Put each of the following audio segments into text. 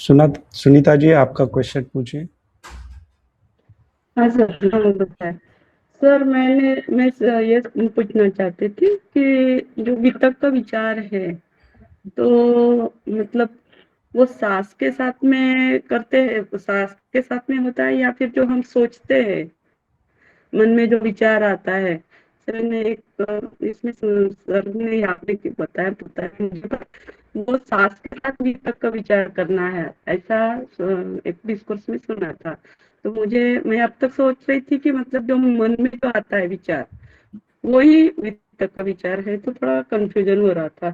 सुनीता जी, आपका क्वेश्चन पूछिए। हाँ सर, हाँ बताएं। सर ये पूछना चाहती थी कि जो वितक का विचार है, तो मतलब वो सास के साथ में करते हैं, सास के साथ में होता है या फिर जो हम सोचते हैं, मन में जो विचार आता है। सर ने इसमें सर ने यहाँ पे बताया मुझे, पर वो सास के साथ वितक का विचार करना है, ऐसा एक डिस्कोर्स में सुना था। तो मैं अब तक सोच रही थी कि मतलब जो मन में जो आता है विचार, वही वितक का विचार है, तो थोड़ा कंफ्यूजन हो रहा था।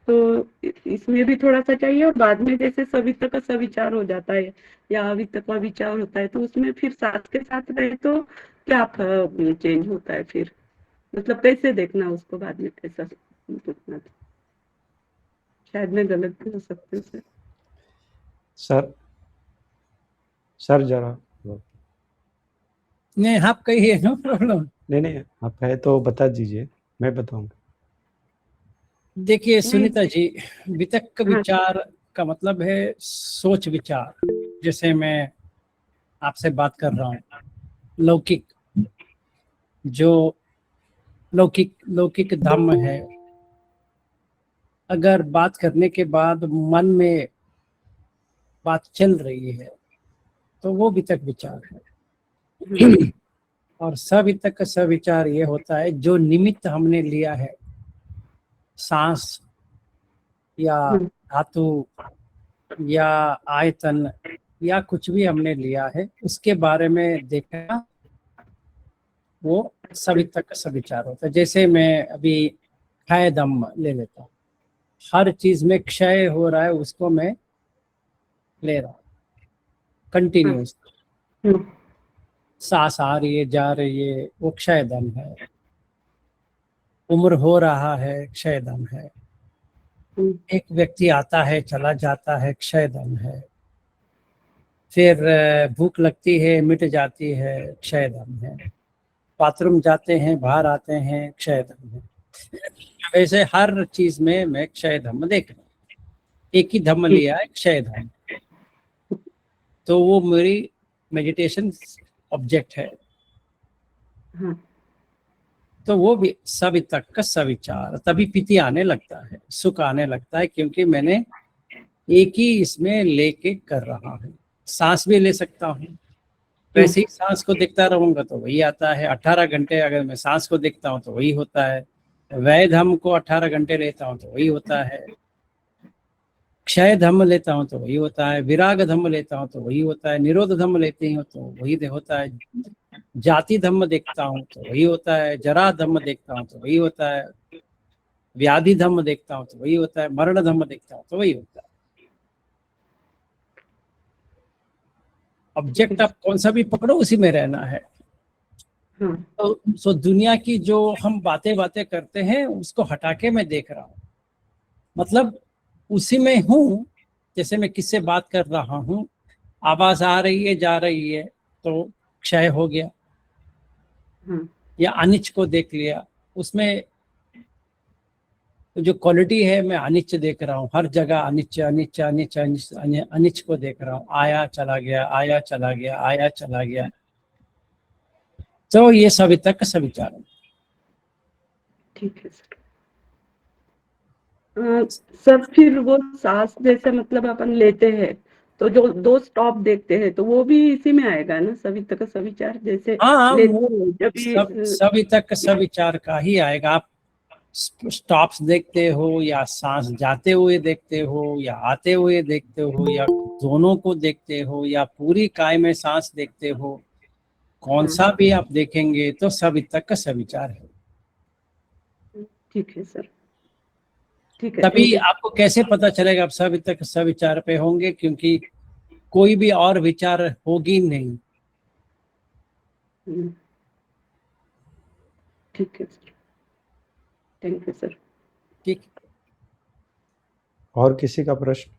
तो इसमें भी थोड़ा-सा चाहिए, और बाद में जैसे सविता का सविचार हो जाता है या अविता का विचार होता है, तो उसमें फिर सास के साथ रहे तो क्या चेंज होता है फिर? मतलब कैसे देखना उसको बाद में, ऐसा पूछना था। शायद मैं गलत भी हो सकती हूँ सर। सर सर जरा। नहीं, आप कहिए, नो प्रॉब्लम। नहीं नहीं, आप है तो बता दीजिए, मैं बताऊंगा। देखिए नहीं। सुनीता जी, वितक हाँ। विचार का मतलब है सोच विचार। जैसे मैं आपसे बात कर रहा हूँ, लौकिक, जो लौकिक लौकिक धम्म है, अगर बात करने के बाद मन में बात चल रही है तो वो वितक विचार है। और सवितक सविचार ये होता है जो निमित्त हमने लिया है, सांस या हम्म, धातु या आयतन या कुछ भी हमने लिया है, उसके बारे में देखना, वो सवितक सविचार होता है। जैसे मैं अभी क्षय दम ले लेता हूँ, हर चीज में क्षय हो रहा है, उसको मैं ले रहा हूँ हाँ। कंटिन्यूस। हम्म, सांस आ रही है जा रही है, वो क्षय दम है। उम्र हो रहा है, क्षय दम है। हम्म, एक व्यक्ति आता है चला जाता है, क्षय दम है। फिर भूख लगती है मिट जाती है, क्षय दम है। बाथरूम जाते हैं बाहर आते हैं, क्षय दम है। वैसे हर चीज में मैं क्षय धम्म देख रहा हूँ। एक ही धम्म हम्म, लिया है, क्षय धम्म। तो वो मेरी मेडिटेशन ऑब्जेक्ट है। हाँ। तो वो भी सवितक का सविचार, तभी पीति आने लगता है, सुख आने लगता है, क्योंकि मैंने एक ही इसमें लेके कर रहा हूँ। सांस भी ले सकता हूँ, हम्म, वैसे ही सांस को देखता रहूंगा तो वही आता है। 18 घंटे अगर मैं सांस को देखता हूँ तो वही होता है। वै धम्म को 18 घंटे लेता हूँ तो वही होता है। क्षय धम्म लेता हूँ तो वही होता है। विराग धम्म लेता हूँ तो वही होता है। निरोध धम्म लेते हूँ तो वही होता है। जाति धम्म देखता हूँ तो वही होता है। जरा धम्म देखता हूँ तो वही होता है। व्याधि धम्म देखता हूँ तो वही होता है। मरण धम्म देखता हूँ तो वही होता है। ठीक है ऑब्जेक्ट आप सर। कौन सा भी पकड़ो, उसी में रहना है। हाँ। तो सो दुनिया की जो हम बातें बातें करते हैं, उसको हटा के मैं देख रहा हूँ, मतलब उसी में हूँ। जैसे मैं किससे बात कर रहा हूँ, आवाज आ रही है जा रही है, तो क्षय हो गया। हाँ। या अनिच को देख लिया, उसमें जो क्वालिटी है, मैं अनिच देख रहा हूँ। हर जगह अनिच अनिच अनिच अनिच अनिच को देख रहा हूँ। आया चला गया, आया चला गया, आया चला गया। तो ये सवितक सविचार है। ठीक है सर। अ, सर फिर वो सांस जैसे मतलब अपन लेते हैं, तो जो 2 स्टॉप देखते हैं, तो वो भी इसी में आएगा ना, सविता का सविचार जैसे हाँ हाँ, वो लेते हैं जब भी सवितक सविचार का ही आएगा। आप स्टॉप्स देखते हो, या सांस जाते हुए देखते हो, या आते हुए देखते हो, या दोनों को देखते हो, या पूरी काय में सांस देखते हो, कौन हाँ। सा भी आप देखेंगे तो सवितक का सविचार है। ठीक है सर। ठीक है, तभी थैंक यू। आपको कैसे पता चलेगा आप सवितक सविचार पे होंगे, क्योंकि कोई भी और विचार होगी नहीं। हुँ, ठीक है सर। Thank you sir. ठीक। और किसी का प्रश्न?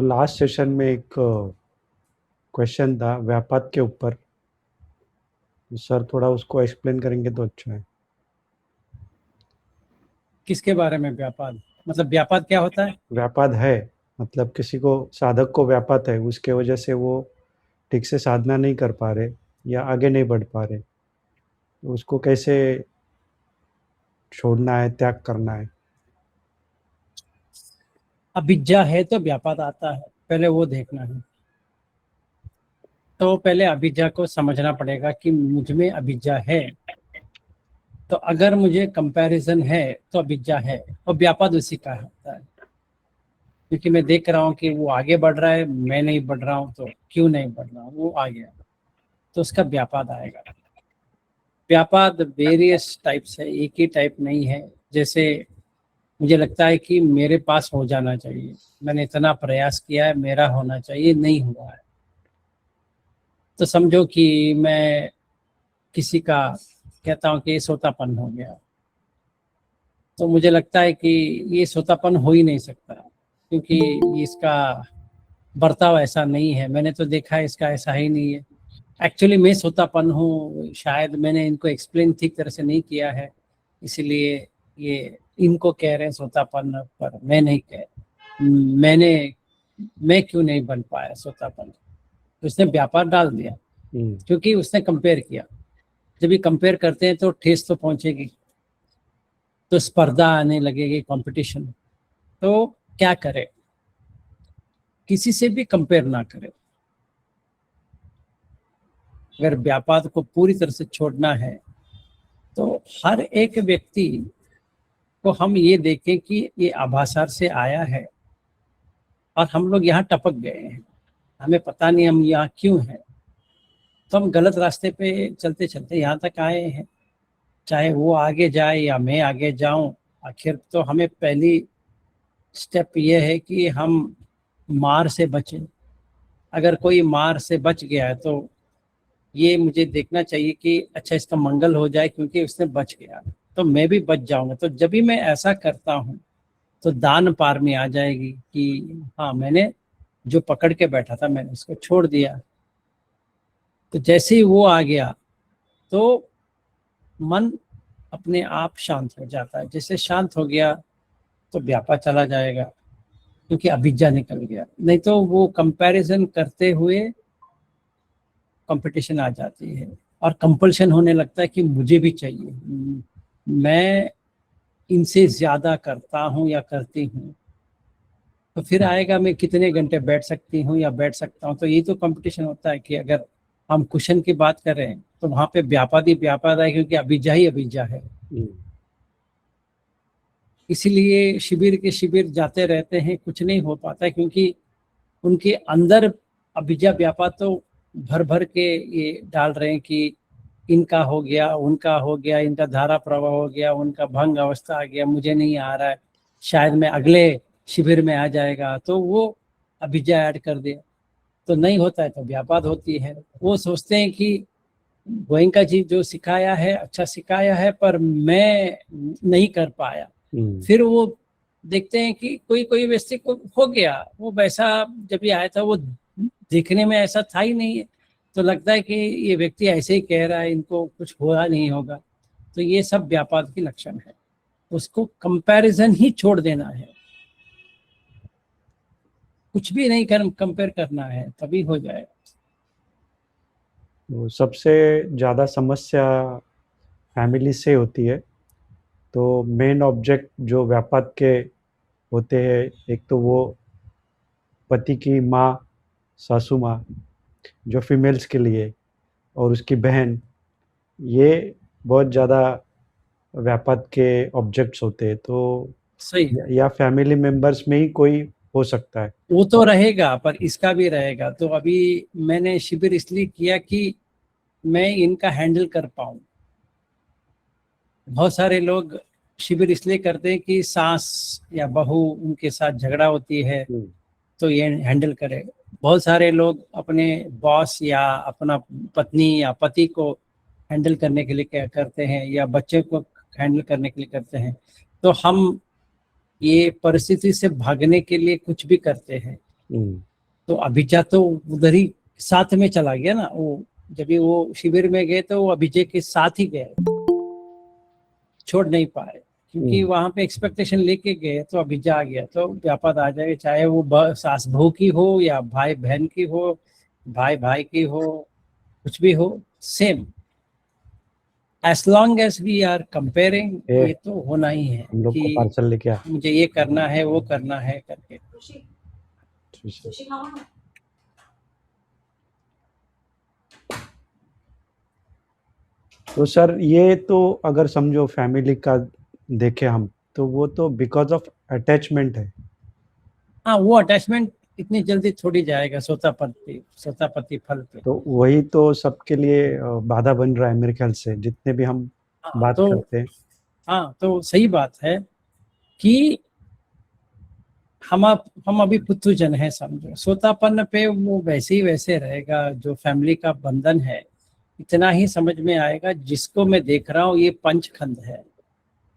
लास्ट सेशन में एक क्वेश्चन था व्यापाद के ऊपर, सर थोड़ा उसको एक्सप्लेन करेंगे तो अच्छा है। किसके बारे में व्यापाद? मतलब व्यापाद क्या होता है? व्यापाद है मतलब किसी को, साधक को व्यापाद है, उसके वजह से वो ठीक से साधना नहीं कर पा रहे या आगे नहीं बढ़ पा रहे, तो उसको कैसे छोड़ना है, त्याग करना है। अविद्या है तो व्यापाद आता है, पहले वो देखना है। तो पहले अविद्या को समझना पड़ेगा कि मुझ में अविद्या है। तो अगर मुझे कंपैरिजन है तो अविद्या है, और व्यापाद उसी का होता है। क्योंकि मैं देख रहा हूँ कि वो आगे बढ़ रहा है, मैं नहीं बढ़ रहा हूँ, तो क्यों नहीं बढ़ रहा हूँ, वो आ गया, तो उसका व्यापाद आएगा। व्यापाद वेरियस टाइप्स है, एक ही टाइप नहीं है। जैसे मुझे लगता है कि मेरे पास हो जाना चाहिए, मैंने इतना प्रयास किया है, मेरा होना चाहिए, नहीं हुआ है, तो समझो कि मैं किसी का कहता हूँ कि ये सोतापन हो गया, तो मुझे लगता है कि ये सोतापन हो ही नहीं सकता, क्योंकि इसका बर्ताव ऐसा नहीं है, मैंने तो देखा है इसका ऐसा ही नहीं है। एक्चुअली मैं सोतापन हूँ, शायद मैंने इनको एक्सप्लेन ठीक तरह से नहीं किया है, इसलिए ये इनको कह रहे हैं सोतापन, पर मैं नहीं कह, मैं क्यों नहीं बन पाया सोतापन। तो उसने व्यापार डाल दिया, क्योंकि उसने कंपेयर किया। जब ये कंपेयर करते हैं तो ठेस तो पहुंचेगी, तो स्पर्धा आने लगेगी, कंपटीशन। तो क्या करे, किसी से भी कंपेयर ना करे। अगर व्यापार को पूरी तरह से छोड़ना है तो हर एक व्यक्ति को हम ये देखें कि ये आभासार से आया है और हम लोग यहाँ टपक गए हैं, हमें पता नहीं हम यहाँ क्यों हैं। तो हम गलत रास्ते पे चलते चलते यहाँ तक आए हैं, चाहे वो आगे जाए या मैं आगे जाऊं। आखिर तो हमें पहली स्टेप ये है कि हम मार से बचें। अगर कोई मार से बच गया है तो ये मुझे देखना चाहिए कि अच्छा इसका मंगल हो जाए, क्योंकि उसने बच गया तो मैं भी बच जाऊंगा। तो जब भी मैं ऐसा करता हूँ तो दान पार में आ जाएगी कि हाँ, मैंने जो पकड़ के बैठा था मैंने उसको छोड़ दिया। तो जैसे ही वो आ गया तो मन अपने आप शांत हो जाता है। जैसे शांत हो गया तो व्यापार चला जाएगा, क्योंकि अभिज्ञा निकल गया। नहीं तो वो कंपैरिजन करते हुए कंपटीशन आ जाती है और कंपल्शन होने लगता है कि मुझे भी चाहिए, मैं इनसे ज्यादा करता हूँ या करती हूँ। तो फिर आएगा मैं कितने घंटे बैठ सकती हूँ या बैठ सकता हूँ। तो ये तो कंपटीशन होता है कि अगर हम कुशन की बात करें तो वहां पे व्यापाद ही व्यापाद है, क्योंकि अभिज्ञा ही अभिज्ञा है। इसीलिए शिविर के शिविर जाते रहते हैं, कुछ नहीं हो पाता है, क्योंकि उनके अंदर अभिज्ञा व्यापाद तो भर भर के ये डाल रहे हैं कि इनका हो गया, उनका हो गया, इनका धारा प्रवाह हो गया, उनका भंग अवस्था आ गया, मुझे नहीं आ रहा है, शायद मैं अगले शिविर में आ जाएगा, तो वो अभिज्ञा ऐड कर दिया। तो नहीं होता है तो व्यापाद होती है। वो सोचते हैं कि गोयंका जी जो सिखाया है अच्छा सिखाया है, पर मैं नहीं कर पाया। फिर वो देखते हैं कि कोई कोई व्यक्ति को हो गया, वो वैसा जब ये आया था वो दिखने में ऐसा था ही नहीं है, तो लगता है कि ये व्यक्ति ऐसे ही कह रहा है, इनको कुछ हुआ नहीं होगा। तो ये सब व्यापाद की लक्षण है। उसको कंपैरिजन ही छोड़ देना है, कुछ भी नहीं कर कंपेयर करना है, तभी हो जाएगा। तो सबसे ज़्यादा समस्या फैमिली से होती है। तो मेन ऑब्जेक्ट जो व्यापाद के होते हैं, एक तो वो पति की माँ, सासू माँ जो फीमेल्स के लिए, और उसकी बहन, ये बहुत ज़्यादा व्यापाद के ऑब्जेक्ट्स होते हैं। तो सही, या फैमिली मेंबर्स में ही कोई हो सकता है। वो तो रहेगा, पर इसका भी रहेगा। तो अभी मैंने शिविर इसलिए किया कि मैं इनका हैंडल कर पाऊं। बहुत सारे लोग शिविर इसलिए करते हैं कि सास या बहू उनके साथ झगड़ा होती है तो ये हैंडल करे। बहुत सारे लोग अपने बॉस या अपना पत्नी या पति को हैंडल करने के लिए क्या करते हैं, या बच्चे को हैंडल करने के लिए करते हैं। तो हम ये परिस्थिति से भागने के लिए कुछ भी करते हैं, तो अभिज्ञा तो उधर ही साथ में चला गया ना। वो जब भी वो शिविर में गए तो वो अभिजय के साथ ही गए, छोड़ नहीं पाए, क्योंकि वहां पे एक्सपेक्टेशन लेके गए तो अभिज्ञा आ गया तो व्यापार आ जाएगा, चाहे वो सास बहू की हो या भाई बहन की हो, भाई भाई की हो, कुछ भी हो, same. As long as we are comparing, ये तो होना ही है हम लोग को कि पार्सल लेके आ। मुझे ये करना है, वो करना है करके। तो सर ये तो अगर समझो फैमिली का देखे हम, तो वो तो बिकॉज ऑफ अटैचमेंट है। हाँ, वो अटैचमेंट इतनी जल्दी थोड़ी जाएगा सोतापति फल पे। तो वही तो सबके लिए बाधा बन रहा है मेरे ख्याल से, जितने भी हम बात करते हैं। हाँ, तो सही बात है कि हम अभी पुत्रजन है, समझो सोतापन्न पे वो वैसे ही वैसे रहेगा। जो फैमिली का बंधन है इतना ही समझ में आएगा, जिसको मैं देख रहा हूँ ये पंचखंड है,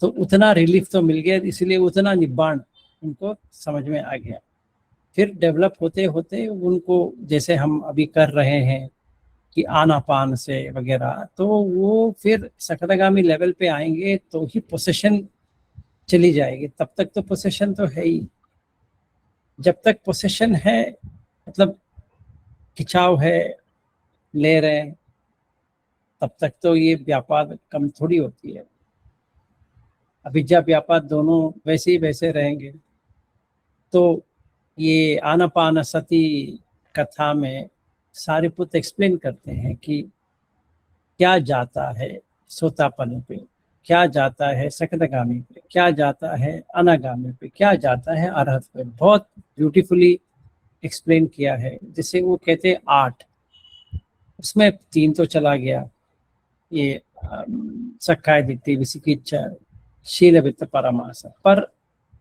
तो उतना रिलीफ तो मिल गया, इसलिए उतना निब्बाण उनको समझ में आ गया। फिर डेवलप होते होते उनको, जैसे हम अभी कर रहे हैं कि आनापान से वगैरह, तो वो फिर सकरगामी लेवल पे आएंगे तो ही पोसेशन चली जाएगी। तब तक तो पोसेशन तो है ही। जब तक पोसेशन है, मतलब खिंचाव है, ले रहे हैं, तब तक तो ये व्यापार कम थोड़ी होती है। अभिज्ञा व्यापार दोनों वैसे ही वैसे रहेंगे। तो ये आनापानसति कथा में सारिपुत्र एक्सप्लेन करते हैं कि क्या जाता है सोतापन पे, क्या जाता है सकदगामी पे, क्या जाता है अनागामी पे, क्या जाता है अरहत पे। बहुत ब्यूटीफुली एक्सप्लेन किया है। जैसे वो कहते हैं 8, उसमें 3 तो चला गया, ये सखाय दिट्ठी, विचिकिच्छा, शील वित्त परमास, पर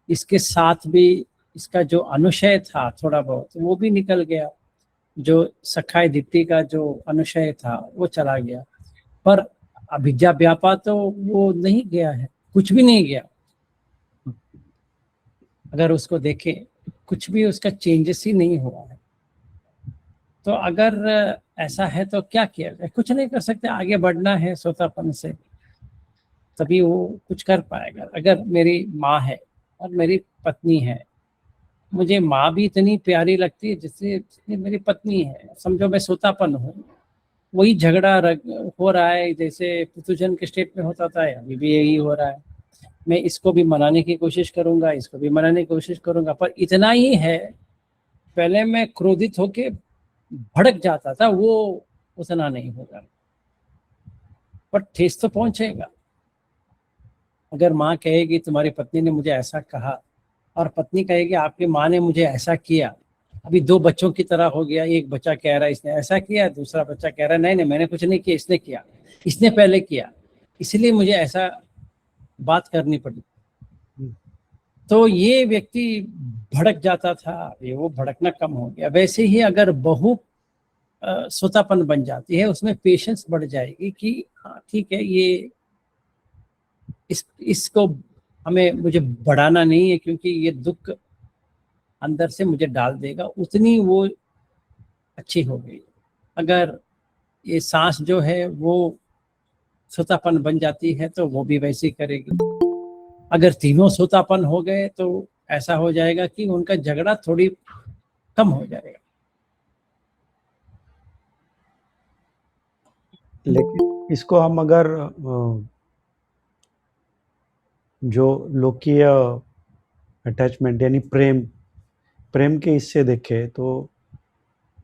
इसके साथ भी इसका जो अनुशय था थोड़ा बहुत वो भी निकल गया। जो सखाय दिट्ठी का जो अनुशय था वो चला गया, पर अभिज्ञा व्यापार तो वो नहीं गया है, कुछ भी नहीं गया। अगर उसको देखें, कुछ भी उसका चेंजेस ही नहीं हुआ है। तो अगर ऐसा है तो क्या किया जाए? कुछ नहीं कर सकते, आगे बढ़ना है सोतापन से, तभी वो कुछ कर पाएगा। अगर मेरी माँ है और मेरी पत्नी है, मुझे माँ भी इतनी प्यारी लगती है जितनी मेरी पत्नी है। समझो मैं सोतापन हूँ, वही झगड़ा हो रहा है जैसे पुतुजन के स्टेट में होता था, अभी भी यही हो रहा है। मैं इसको भी मनाने की कोशिश करूंगा, इसको भी मनाने की कोशिश करूंगा, पर इतना ही है, पहले मैं क्रोधित होके भड़क जाता था, वो उतना नहीं होगा, पर ठेस तो पहुंचेगा। अगर माँ कहेगी तुम्हारी पत्नी ने मुझे ऐसा कहा, और पत्नी कहेगी आपकी माँ ने मुझे ऐसा किया, अभी 2 बच्चों की तरह हो गया। एक बच्चा कह रहा है इसने ऐसा किया, दूसरा बच्चा कह रहा है नहीं नहीं मैंने कुछ नहीं किया, इसने किया, इसने पहले किया, इसलिए मुझे ऐसा बात करनी पड़ी। तो ये व्यक्ति भड़क जाता था, ये वो भड़कना कम हो गया। वैसे ही अगर बहू सोतापन बन जाती है, उसमें पेशेंस बढ़ जाएगी कि हाँ ठीक है, ये इसको मुझे बढ़ाना नहीं है, क्योंकि ये दुख अंदर से मुझे डाल देगा, उतनी वो अच्छी हो गई। अगर ये सांस जो है वो सोतापन बन जाती है तो वो भी वैसे ही करेगी। अगर तीनों सोतापन हो गए तो ऐसा हो जाएगा कि उनका झगड़ा थोड़ी कम हो जाएगा। लेकिन इसको हम अगर जो लोकीय अटैचमेंट यानी प्रेम के हिस्से देखें, तो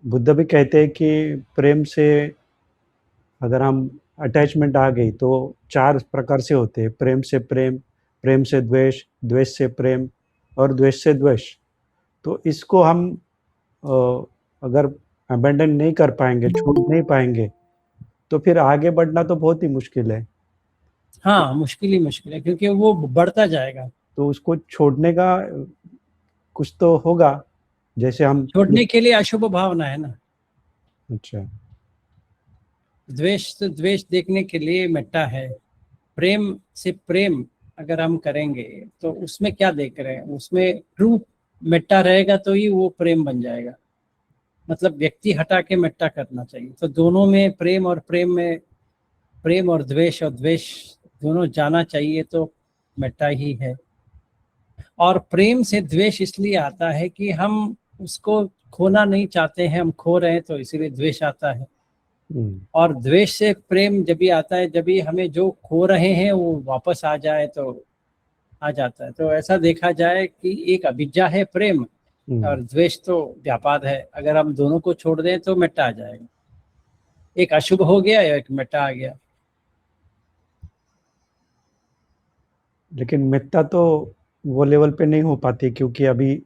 बुद्ध भी कहते हैं कि प्रेम से अगर हम अटैचमेंट आ गई तो 4 प्रकार से होते हैं। प्रेम से प्रेम, प्रेम से द्वेष, द्वेष से प्रेम और द्वेष से द्वेष। तो इसको हम अगर अबेंडन नहीं कर पाएंगे, छोड़ नहीं पाएंगे, तो फिर आगे बढ़ना तो बहुत ही मुश्किल है। हाँ, मुश्किल ही मुश्किल है, क्योंकि वो बढ़ता जाएगा। तो उसको छोड़ने का कुछ तो होगा, जैसे हम छोड़ने के लिए अशुभ भावना है ना। अच्छा, द्वेष तो द्वेष देखने के लिए मेट्टा है। प्रेम से प्रेम अगर हम करेंगे तो उसमें क्या देख रहे हैं? उसमें ट्रू मेट्टा रहेगा तो ही वो प्रेम बन जाएगा। मतलब व्यक्ति हटा के मेट्टा करना चाहिए। तो दोनों में प्रेम और प्रेम में प्रेम और द्वेष दोनों जाना चाहिए, तो मेट्टा ही है। और प्रेम से द्वेष इसलिए आता है कि हम उसको खोना नहीं चाहते हैं, हम खो रहे हैं, तो इसीलिए द्वेष आता है। और द्वेष से प्रेम जब भी आता है, जब भी हमें जो खो रहे हैं वो वापस आ जाए तो आ जाता है। तो ऐसा देखा जाए कि एक अविद्या है प्रेम, और द्वेष तो व्यापाद है। अगर हम दोनों को छोड़ दें तो मेट्टा आ जाएगा। एक अशुभ हो गया या एक मेट्टा आ गया। लेकिन मेत्ता तो वो लेवल पे नहीं हो पाती, क्योंकि अभी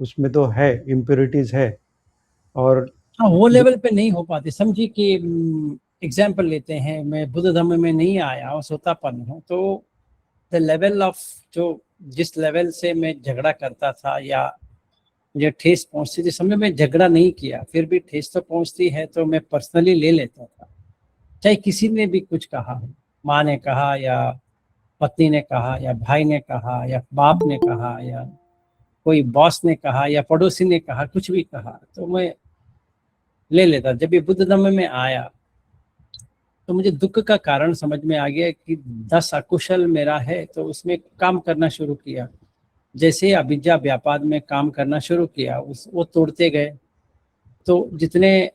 उसमें तो है, इम्प्योरिटीज है। और हाँ, वो लेवल पे नहीं हो पाती। समझिए कि एग्जाम्पल लेते हैं, मैं बुद्ध धर्म में नहीं आया और सोतापन हूँ, तो द लेवल ऑफ जो जिस लेवल से मैं झगड़ा करता था या मुझे ठेस पहुंचती थी, समझो मैं झगड़ा नहीं किया फिर भी ठेस तो पहुंचती है, तो मैं पर्सनली ले लेता था। चाहे किसी ने भी कुछ कहा, माँ ने कहा या पत्नी ने कहा या भाई ने कहा या बाप ने कहा या कोई बॉस ने कहा या पड़ोसी ने कहा, कुछ भी कहा तो मैं ले लेता। जब ये बुद्ध धर्म में आया तो मुझे दुख का कारण समझ में आ गया कि 10 अकुशल मेरा है, तो उसमें काम करना शुरू किया। जैसे अविद्या व्यापाद में काम करना शुरू किया, वो तोड़ते गए, तो जितने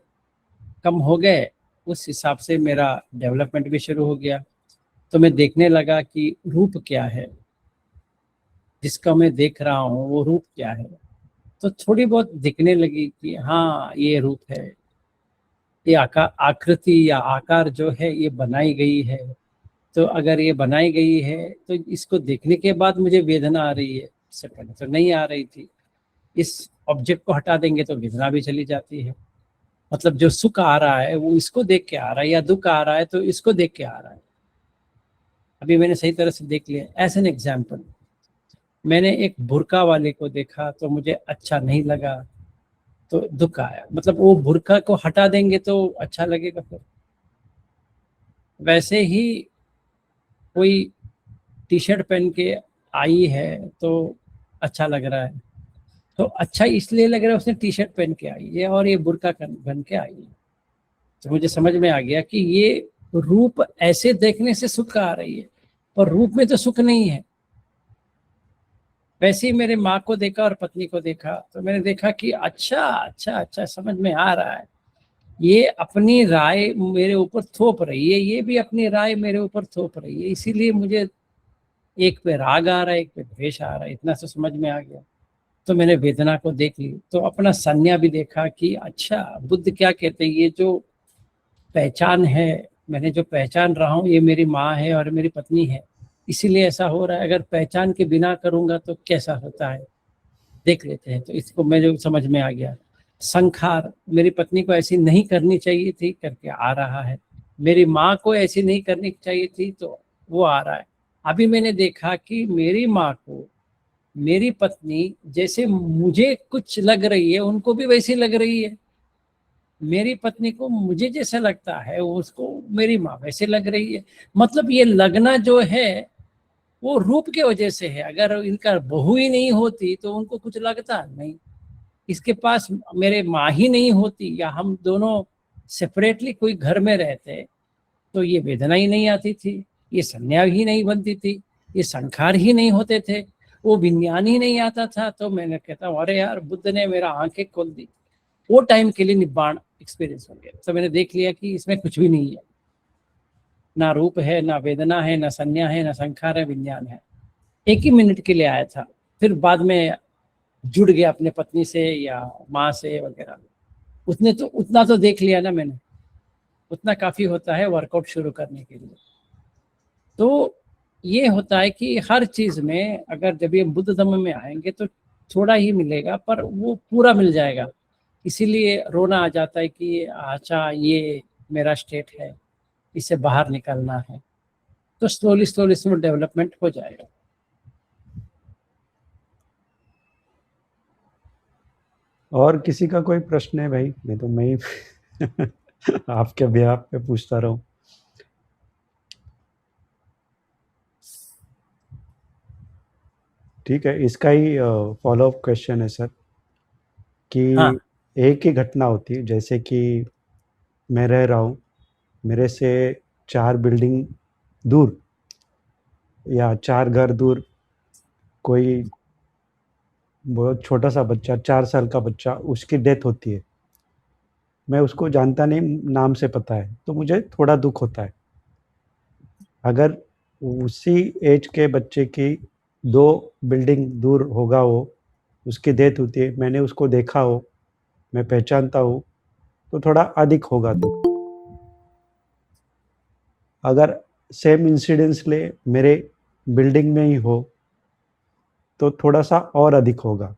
कम हो गए उस हिसाब से मेरा डेवलपमेंट भी शुरू हो गया। तो मैं देखने लगा कि रूप क्या है, जिसका मैं देख रहा हूँ वो रूप क्या है। तो थोड़ी बहुत दिखने लगी कि हाँ ये रूप है, ये आकार आकृति या आकार जो है ये बनाई गई है। तो अगर ये बनाई गई है तो इसको देखने के बाद मुझे वेदना आ रही है, इससे पहले तो नहीं आ रही थी। इस ऑब्जेक्ट को हटा देंगे तो वेदना भी चली जाती है। मतलब जो सुख आ रहा है वो इसको देख के आ रहा है, या दुख आ रहा है तो इसको देख के आ रहा है। अभी मैंने सही तरह से देख लिया। एज एन एग्जाम्पल, मैंने एक बुर्का वाले को देखा तो मुझे अच्छा नहीं लगा, तो दुख आया। मतलब वो बुर्का को हटा देंगे तो अच्छा लगेगा फिर। वैसे ही कोई टी शर्ट पहन के आई है तो अच्छा लग रहा है, तो अच्छा इसलिए लग रहा है उसने टी शर्ट पहन के आई है और ये बुर्का पहन के आई है। तो मुझे समझ में आ गया कि ये रूप ऐसे देखने से सुख आ रही है, पर रूप में तो सुख नहीं है। वैसे ही मेरे माँ को देखा और पत्नी को देखा तो मैंने देखा कि अच्छा अच्छा अच्छा समझ में आ रहा है, ये अपनी राय मेरे ऊपर थोप रही है, ये भी अपनी राय मेरे ऊपर थोप रही है, इसीलिए मुझे एक पे राग आ रहा है, एक पे द्वेष आ रहा है। इतना तो समझ में आ गया। तो मैंने वेदना को देख ली, तो अपना संज्ञा भी देखा कि अच्छा बुद्ध क्या कहते हैं, ये जो पहचान है, मैंने जो पहचान रहा हूँ ये मेरी माँ है और मेरी पत्नी है, इसीलिए ऐसा हो रहा है। अगर पहचान के बिना करूंगा तो कैसा होता है, देख लेते हैं। तो इसको मुझे समझ में आ गया। संखार, मेरी पत्नी को ऐसी नहीं करनी चाहिए थी, करके आ रहा है। मेरी माँ को ऐसी नहीं करनी चाहिए थी, तो वो आ रहा है। अभी मैंने देखा कि मेरी माँ को मेरी पत्नी जैसे मुझे कुछ लग रही है उनको भी वैसी लग रही है, मेरी पत्नी को मुझे जैसा लगता है उसको मेरी माँ वैसे लग रही है। मतलब ये लगना जो है वो रूप के वजह से है। अगर इनका बहू ही नहीं होती तो उनको कुछ लगता नहीं। इसके पास मेरे माँ ही नहीं होती या हम दोनों सेपरेटली कोई घर में रहते तो ये वेदना ही नहीं आती थी, ये संज्ञा ही नहीं बनती थी, ये संखार ही नहीं होते थे, वो विज्ञान ही नहीं आता था। तो मैंने कहता हूँ अरे यार, बुद्ध ने मेरा आंखें खोल दी। वो टाइम के लिए निब्बाण एक्सपीरियंस हो गया। तो मैंने देख लिया कि इसमें कुछ भी नहीं है, ना रूप है, ना वेदना है, ना संज्ञा है, ना संखार है, विज्ञान है। एक ही मिनट के लिए आया था, फिर बाद में जुड़ गया अपने पत्नी से या माँ से वगैरह। उतना तो देख लिया ना मैंने, उतना काफी होता है वर्कआउट शुरू करने के लिए। तो ये होता है कि हर चीज में अगर जब ये बुद्ध धर्म में आएंगे तो थोड़ा ही मिलेगा, पर वो पूरा मिल जाएगा। इसीलिए रोना आ जाता है कि अच्छा ये मेरा स्टेट है, इससे बाहर निकलना है। तो स्लोली स्लोली इसमें डेवलपमेंट हो जाएगा। और किसी का कोई प्रश्न है भाई? नहीं तो मैं ही आपके बेहाफ पे पूछता रहूं। ठीक है, इसका ही फॉलो अप क्वेश्चन है सर कि हाँ एक ही घटना होती है, जैसे कि मैं रह रहा हूँ, मेरे से 4 बिल्डिंग दूर या 4 घर दूर कोई बहुत छोटा सा बच्चा, 4 साल का बच्चा, उसकी डेथ होती है। मैं उसको जानता नहीं, नाम से पता है, तो मुझे थोड़ा दुख होता है। अगर उसी एज के बच्चे की 2 बिल्डिंग दूर होगा वो, उसकी डेथ होती है, मैंने उसको देखा हो, मैं पहचानता हूँ, तो थोड़ा अधिक होगा दुख। अगर सेम इंसिडेंस ले मेरे बिल्डिंग में ही हो, तो थोड़ा सा और अधिक होगा।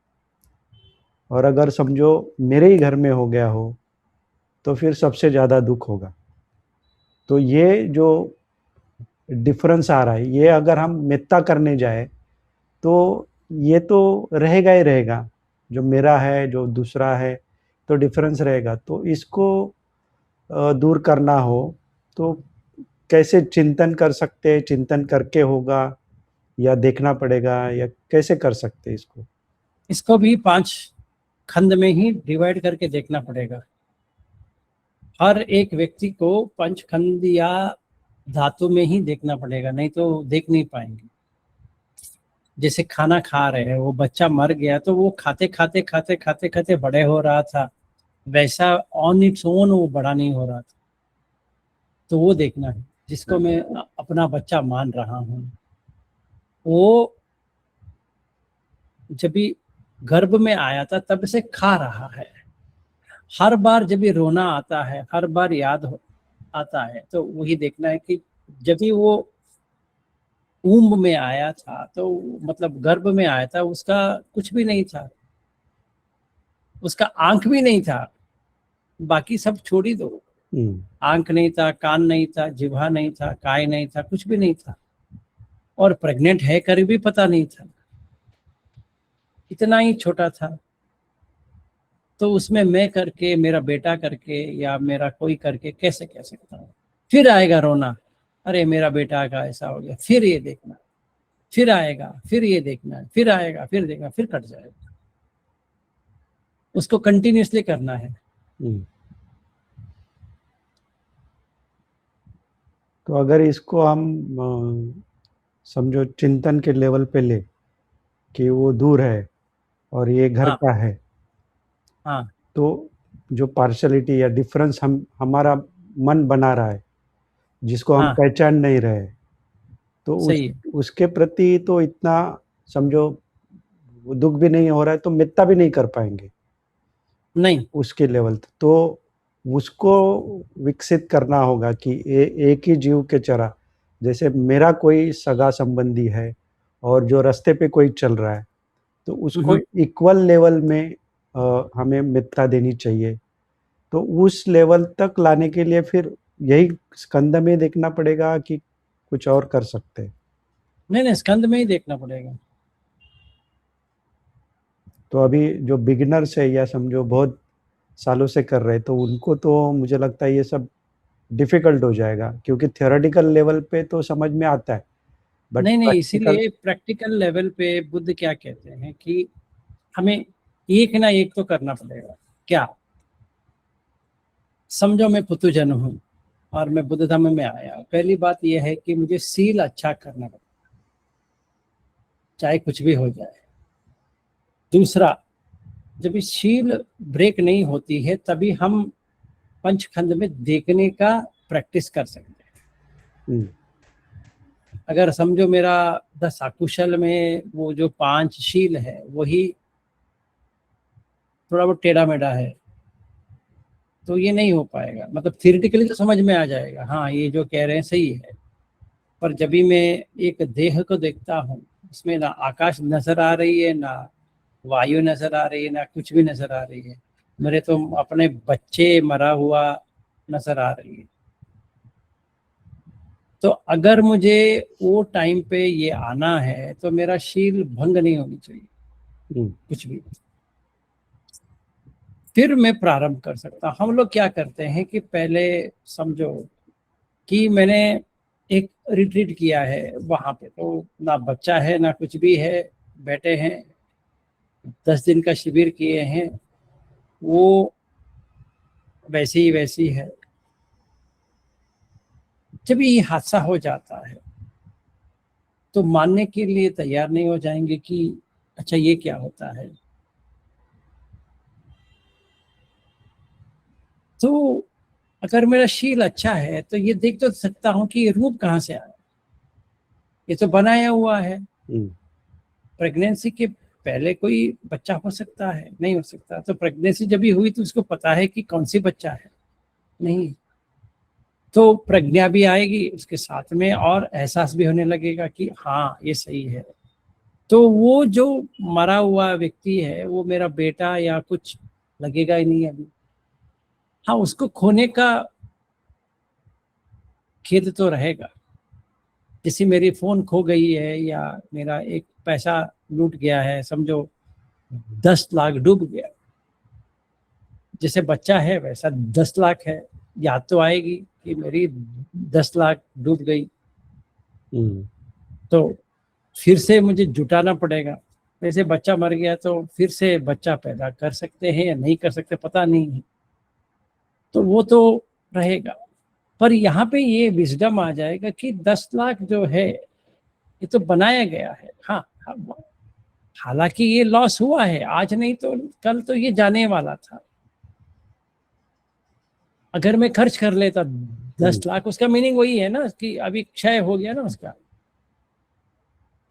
और अगर समझो मेरे ही घर में हो गया हो, तो फिर सबसे ज़्यादा दुख होगा। तो ये जो डिफरेंस आ रहा है, ये अगर हम मिथ्या करने जाए, तो ये तो रहेगा ही रहेगा। जो मेरा है, जो दूसरा है, तो डिफरेंस रहेगा। तो इसको दूर करना हो, तो कैसे चिंतन कर सकते हैं? चिंतन करके होगा या देखना पड़ेगा, या कैसे कर सकते हैं इसको? इसको भी 5 खंड में ही डिवाइड करके देखना पड़ेगा। हर एक व्यक्ति को पंचखंड या धातु में ही देखना पड़ेगा, नहीं तो देख नहीं पाएंगे। जैसे खाना खा रहे हैं, वो बच्चा मर गया तो वो खाते खाते खाते खाते खाते बड़े हो रहा था, वैसा ऑन इट्स ओन वो बड़ा नहीं हो रहा था। तो वो देखना है, जिसको मैं अपना बच्चा मान रहा हूँ। वो जब भी गर्भ में आया था तब से खा रहा है। हर बार जब भी रोना आता है, हर बार आता है, तो वही देखना है कि जब भी वो ऊम्ब में आया था, तो मतलब गर्भ में आया था, उसका कुछ भी नहीं था, उसका आंख भी नहीं था, बाकी सब छोड़ ही दो। आंख नहीं था, कान नहीं था, जिह्वा नहीं था, काय नहीं था, कुछ भी नहीं था। और प्रेग्नेंट है कर भी पता नहीं था, इतना ही छोटा था। तो उसमें मैं करके, मेरा बेटा करके या मेरा कोई करके कैसे कह सकता हूँ? फिर आएगा रोना, अरे मेरा बेटा का ऐसा हो गया, फिर ये देखना, फिर आएगा, फिर ये देखना, फिर आएगा, फिर देखना, फिर कट जाएगा। उसको कंटिन्यूसली करना है। तो अगर इसको हम समझो चिंतन के लेवल पे ले कि वो दूर है और ये घर हाँ का है, हाँ तो जो पार्शलिटी या डिफरेंस हम हमारा मन बना रहा है, जिसको हम हाँ, पहचान नहीं रहे, तो सही है। उसके प्रति तो इतना समझो दुख भी नहीं हो रहा है, तो मिथ्या भी नहीं कर पाएंगे नहीं, उसके लेवल तक। तो उसको विकसित करना होगा कि एक ही जीव के चरा, जैसे मेरा कोई सगा संबंधी है और जो रास्ते पे कोई चल रहा है, तो उसको इक्वल लेवल में हमें मित्रता देनी चाहिए। तो उस लेवल तक लाने के लिए फिर यही स्कंद में देखना पड़ेगा कि कुछ और कर सकते हैं? नहीं नहीं, स्कंद में ही देखना पड़ेगा। तो अभी जो बिगिनर्स है या समझो बहुत सालों से कर रहे हैं, तो उनको तो मुझे लगता है ये सब डिफिकल्ट हो जाएगा, क्योंकि थियोरेटिकल लेवल पे तो समझ में आता है, बट नहीं नहीं, प्रैक्टिकल। इसीलिए प्रैक्टिकल लेवल पे बुद्ध क्या कहते हैं कि हमें एक ना एक तो करना पड़ेगा। क्या? समझो मैं पुतुजन हूँ और मैं बुद्ध धर्म में आया, पहली बात यह है कि मुझे सील अच्छा करना पड़ेगा, चाहे कुछ भी हो जाए। दूसरा, जब इस शील ब्रेक नहीं होती है, तभी हम पंचखंड में देखने का प्रैक्टिस कर सकते हैं। अगर समझो मेरा दस अकुशल में वो जो 5 शील है वही थोड़ा बहुत टेढ़ा मेढ़ा है, तो ये नहीं हो पाएगा। मतलब थियोरेटिकली तो समझ में आ जाएगा, हाँ ये जो कह रहे हैं सही है, पर जब भी मैं एक देह को देखता हूँ, उसमें ना आकाश नजर आ रही है, ना वायु नजर आ रही है, ना कुछ भी नजर आ रही है, मेरे तो अपने बच्चे मरा हुआ नजर आ रही है। तो अगर मुझे वो टाइम पे ये आना है, तो मेरा शील भंग नहीं होनी चाहिए कुछ भी, फिर मैं प्रारंभ कर सकता हूँ। हम लोग क्या करते हैं कि पहले समझो कि मैंने एक रिट्रीट किया है, वहां पे तो ना बच्चा है ना कुछ भी है, बैठे हैं, 10 दिन का शिविर किए हैं, वो वैसी है। जब ये हादसा हो जाता है तो मानने के लिए तैयार नहीं हो जाएंगे कि अच्छा ये क्या होता है। तो अगर मेरा शील अच्छा है तो ये देख तो सकता हूँ कि ये रूप कहाँ से आया, ये तो बनाया हुआ है। प्रेगनेंसी के पहले कोई बच्चा हो सकता है? नहीं हो सकता। तो प्रेगनेंसी जब भी हुई तो उसको पता है कि कौन सी बच्चा है? नहीं। तो प्रज्ञा भी आएगी उसके साथ में और एहसास भी होने लगेगा कि हाँ ये सही है। तो वो जो मरा हुआ व्यक्ति है वो मेरा बेटा या कुछ लगेगा ही नहीं अभी। हाँ, उसको खोने का खेद तो रहेगा। जैसे मेरी फोन खो गई है या मेरा एक पैसा लूट गया है, समझो 10 लाख डूब गया, जैसे बच्चा है वैसा 10 लाख है। याद तो आएगी कि मेरी 10 लाख डूब गई। तो फिर से मुझे जुटाना पड़ेगा। वैसे बच्चा मर गया तो फिर से बच्चा पैदा कर सकते हैं या नहीं कर सकते पता नहीं है, तो वो तो रहेगा। पर यहाँ पे ये विजडम आ जाएगा कि 10 लाख जो है ये तो बनाया गया है। हाँ, हालांकि ये लॉस हुआ है, आज नहीं तो कल तो ये जाने वाला था। अगर मैं खर्च कर लेता 10 लाख, उसका मीनिंग वही है ना कि अभी क्षय हो गया ना उसका,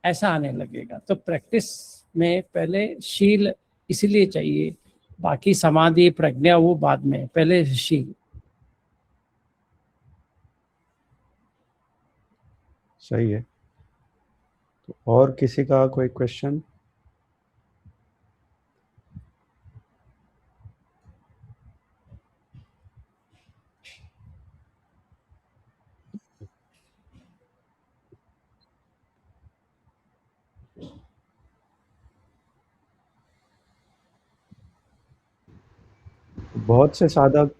ऐसा आने लगेगा। तो प्रैक्टिस में पहले शील इसलिए चाहिए, बाकी समाधि प्रज्ञा वो बाद में, पहले शील। सही है। तो और किसी का कोई क्वेश्चन? बहुत से साधक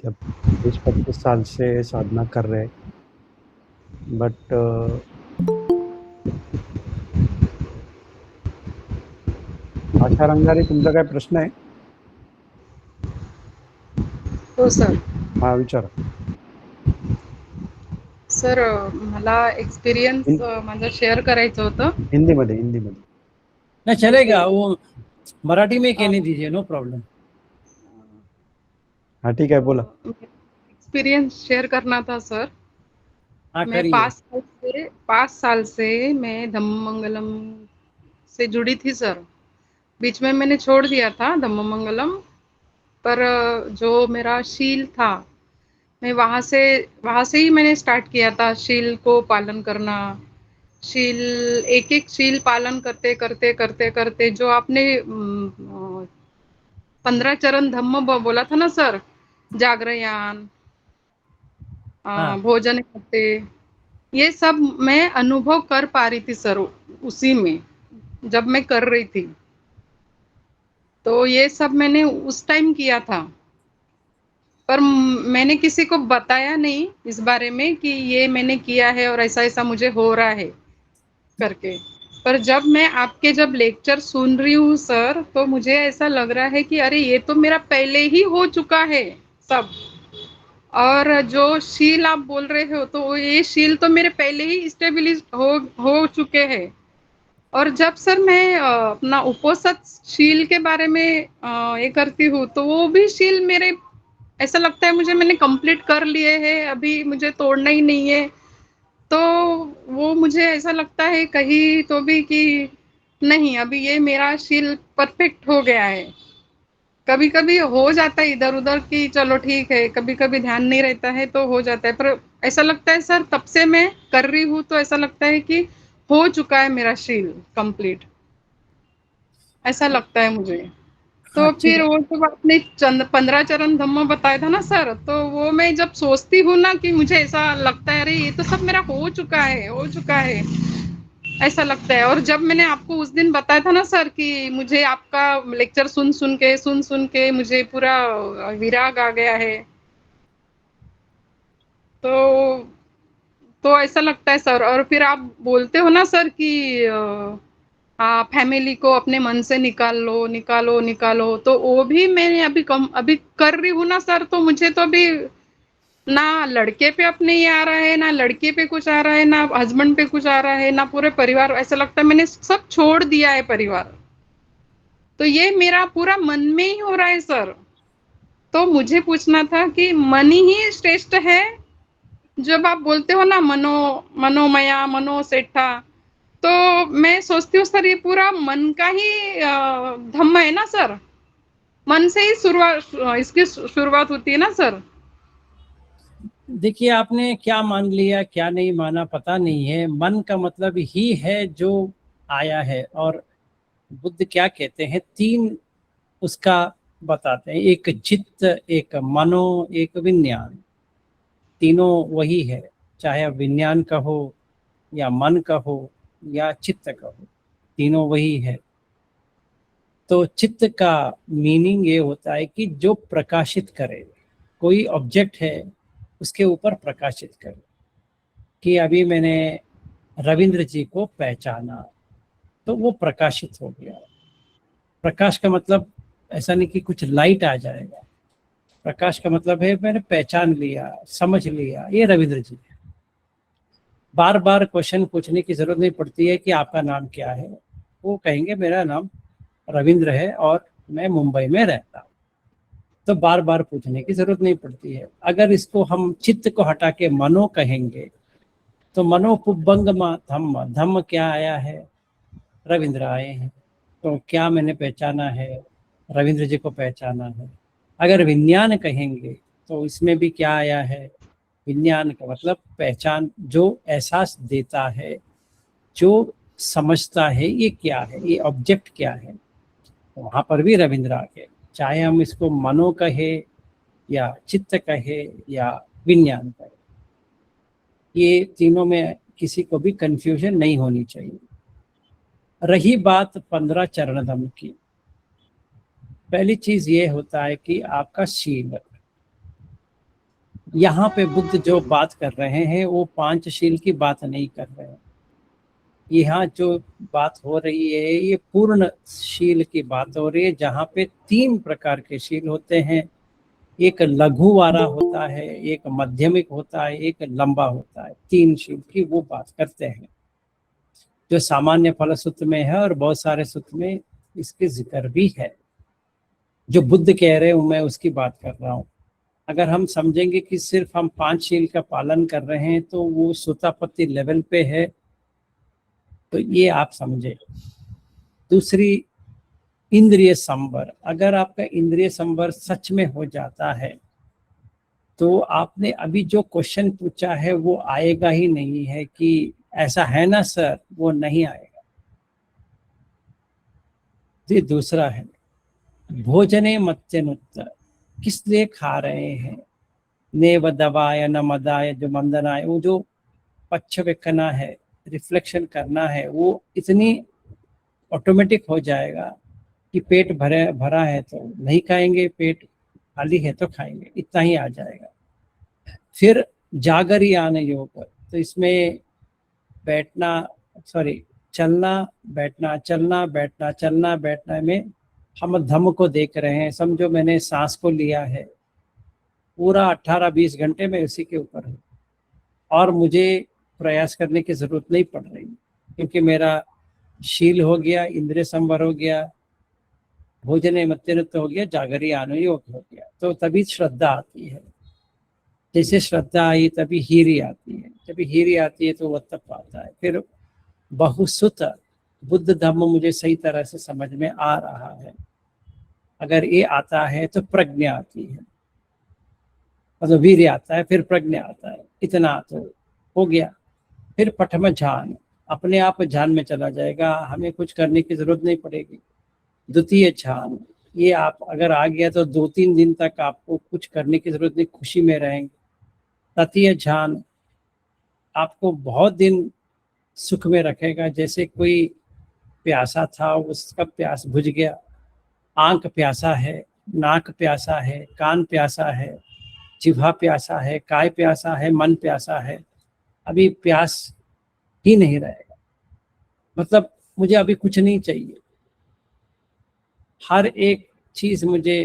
20-25 साल से साधना कर रहे हैं, बट आशा रंगारी, तुमचा काय प्रश्न आहे? हो सर. हा, विचारा. सर मला एक्सपिरियन्स माझा शेअर करायचं होतं. हिंदीमध्ये ना चलेगा, वो मराठी में कहने दीजिए, नो प्रॉब्लम। हाँ ठीक है, बोला। एक्सपीरियंस शेयर करना था सर. हाँ मैं करिए। 5 साल से मैं धम्ममंगलम से जुड़ी थी सर. बीच में मैंने छोड़ दिया था धम्ममंगलम, पर जो मेरा शील था मैं वहां से ही मैंने स्टार्ट किया था शील को पालन करना. शील एक एक शील पालन करते करते करते करते जो आपने 15 चरण धम्म बोला था ना सर, जागरयान, हाँ भोजन करते, ये सब मैं अनुभव कर पा रही थी सर उसी में, जब मैं कर रही थी. तो ये सब मैंने उस टाइम किया था, पर मैंने किसी को बताया नहीं इस बारे में कि ये मैंने किया है और ऐसा ऐसा मुझे हो रहा है करके. पर जब मैं आपके जब लेक्चर सुन रही हूँ सर, तो मुझे ऐसा लग रहा है कि अरे ये तो मेरा पहले ही हो चुका है सब. और जो शील आप बोल रहे हो तो ये शील तो मेरे पहले ही स्टेबलिश हो चुके हैं. और जब सर मैं अपना उपोषित शील के बारे में ये करती हूँ तो वो भी शील मेरे ऐसा लगता है मुझे मैंने कंप्लीट कर लिए हैं, अभी मुझे तोड़ना ही नहीं है. तो वो मुझे ऐसा लगता है कहीं तो भी कि नहीं, अभी ये मेरा शील परफेक्ट हो गया है. कभी कभी हो जाता है इधर उधर कि चलो ठीक है, कभी कभी ध्यान नहीं रहता है तो हो जाता है, पर ऐसा लगता है सर तब से मैं कर रही हूँ तो ऐसा लगता है कि हो चुका है मेरा शील कंप्लीट, ऐसा लगता है मुझे. तो अच्छी फिर बात। वो जब आपने 15 चरण धम्म बताया था ना सर, तो वो मैं जब सोचती हूँ ना कि मुझे ऐसा लगता है अरे ये तो सब मेरा हो चुका है ऐसा लगता है. और जब मैंने आपको उस दिन बताया था ना सर कि मुझे आपका लेक्चर सुन सुन के मुझे पूरा विराग आ गया है, तो तो ऐसा लगता है सर। और फिर आप बोलते हो ना सर कि फैमिली को अपने मन से निकाल लो, निकालो निकालो, तो वो भी मैंने अभी कर रही हूँ ना सर। तो मुझे तो अभी ना लड़के पे अपने ये आ रहा है, ना लड़के पे कुछ आ रहा है, ना हस्बैंड पे कुछ आ रहा है, ना पूरे परिवार। ऐसा लगता है मैंने सब छोड़ दिया है परिवार। तो ये मेरा पूरा मन में ही हो रहा है सर। तो मुझे पूछना था कि मन ही श्रेष्ठ है। जब आप बोलते हो ना मनोमया मनोसेठा, तो मैं सोचती हूँ सर ये पूरा मन का ही धम्म है ना सर। मन से ही शुरुआत, इसकी शुरुआत होती है ना सर। देखिए, आपने क्या मान लिया क्या नहीं माना पता नहीं है। मन का मतलब ही है जो आया है। और बुद्ध क्या कहते हैं, तीन उसका बताते हैं, एक चित्त, एक मनो, एक विज्ञान। तीनों वही है, चाहे अब विज्ञान कहो या मन कहो या चित्त कहो, तीनों वही है। तो चित्त का मीनिंग ये होता है कि जो प्रकाशित करे, कोई ऑब्जेक्ट है उसके ऊपर प्रकाशित करे। कि अभी मैंने रविंद्र जी को पहचाना, तो वो प्रकाशित हो गया। प्रकाश का मतलब ऐसा नहीं कि कुछ लाइट आ जाएगा। प्रकाश का मतलब है मैंने पहचान लिया, समझ लिया, ये रविंद्र जी है। बार बार क्वेश्चन पूछने की जरूरत नहीं पड़ती है कि आपका नाम क्या है। वो कहेंगे मेरा नाम रविंद्र है और मैं मुंबई में रहता हूँ। तो बार बार पूछने की जरूरत नहीं पड़ती है। अगर इसको हम चित्त को हटा के मनो कहेंगे, तो मनो पुब्बंगमा धम्म, धम्म क्या आया है, रविंद्र आए हैं। तो क्या मैंने पहचाना है, रविंद्र जी को पहचाना है। अगर विज्ञान कहेंगे तो इसमें भी क्या आया है, विज्ञान का मतलब पहचान, जो एहसास देता है, जो समझता है ये क्या है, ये ऑब्जेक्ट क्या है। तो वहाँ पर भी रविंद्र आ गए। चाहे हम इसको मनो कहे या चित्त कहे या विज्ञान कहे, ये तीनों में किसी को भी कंफ्यूजन नहीं होनी चाहिए। रही बात 15 चरण धम्म की, पहली चीज ये होता है कि आपका शील। यहाँ पे बुद्ध जो बात कर रहे हैं वो पांचशील की बात नहीं कर रहे हैं। यहाँ जो बात हो रही है ये पूर्ण शील की बात हो रही है, जहाँ पे 3 प्रकार के शील होते हैं। एक लघु वाला होता है, एक मध्यमिक होता है, एक लंबा होता है। 3 शील की वो बात करते हैं, जो सामान्य फल सूत्र में है और बहुत सारे सूत्र में इसके जिक्र भी है। जो बुद्ध कह रहे हैं मैं उसकी बात कर रहा हूँ। अगर हम समझेंगे कि सिर्फ हम 5 शील का पालन कर रहे हैं तो वो सुतापत्ति लेवल पे है, तो ये आप समझे। दूसरी, इंद्रिय संवर। अगर आपका इंद्रिय संवर सच में हो जाता है तो आपने अभी जो क्वेश्चन पूछा है वो आएगा ही नहीं है कि ऐसा है ना सर, वो नहीं आएगा। ये दूसरा है, भोजने मत्यनुत्तर। किस लिए खा रहे हैं, नेव दवाय न मदाय, जो मंदनाय, वो जो पच्छवेकना है, रिफ्लेक्शन करना है, वो इतनी ऑटोमेटिक हो जाएगा कि पेट भरा है तो नहीं खाएंगे, पेट खाली है तो खाएंगे, इतना ही आ जाएगा। फिर जागरियान योग, तो इसमें बैठना, सॉरी, चलना बैठना, चलना बैठना, चलना बैठना में हम धम्म को देख रहे हैं। समझो मैंने सांस को लिया है, पूरा 18-20 घंटे में उसी के ऊपर हूँ और मुझे प्रयास करने की जरूरत नहीं पड़ रही, क्योंकि मेरा शील हो गया, इंद्रिय संवर हो गया, भोजन मत्यनुत्त हो गया, जागरी अनुयोग हो गया। तो तभी श्रद्धा आती है। जैसे श्रद्धा आई तभी हीरी आती है, जब हीरी आती है तो वह तप आता है। फिर बहुसुत, बुद्ध धम्म मुझे सही तरह से समझ में आ रहा है। अगर ये आता है तो प्रज्ञा आती है, मतलब वीर्य आता है, फिर प्रज्ञा आता है। इतना तो हो गया। फिर पठम ध्यान, अपने आप ध्यान में चला जाएगा, हमें कुछ करने की जरूरत नहीं पड़ेगी। द्वितीय ध्यान, ये आप अगर आ गया तो 2-3 दिन तक आपको कुछ करने की जरूरत नहीं, खुशी में रहेंगे। तृतीय ध्यान आपको बहुत दिन सुख में रखेगा। जैसे कोई प्यासा था, उसका प्यास बुझ गया। आंख प्यासा है, नाक प्यासा है, कान प्यासा है, जिह्वा प्यासा है, काय प्यासा है, मन प्यासा है। अभी प्यास ही नहीं रहेगा, मतलब मुझे अभी कुछ नहीं चाहिए, हर एक चीज मुझे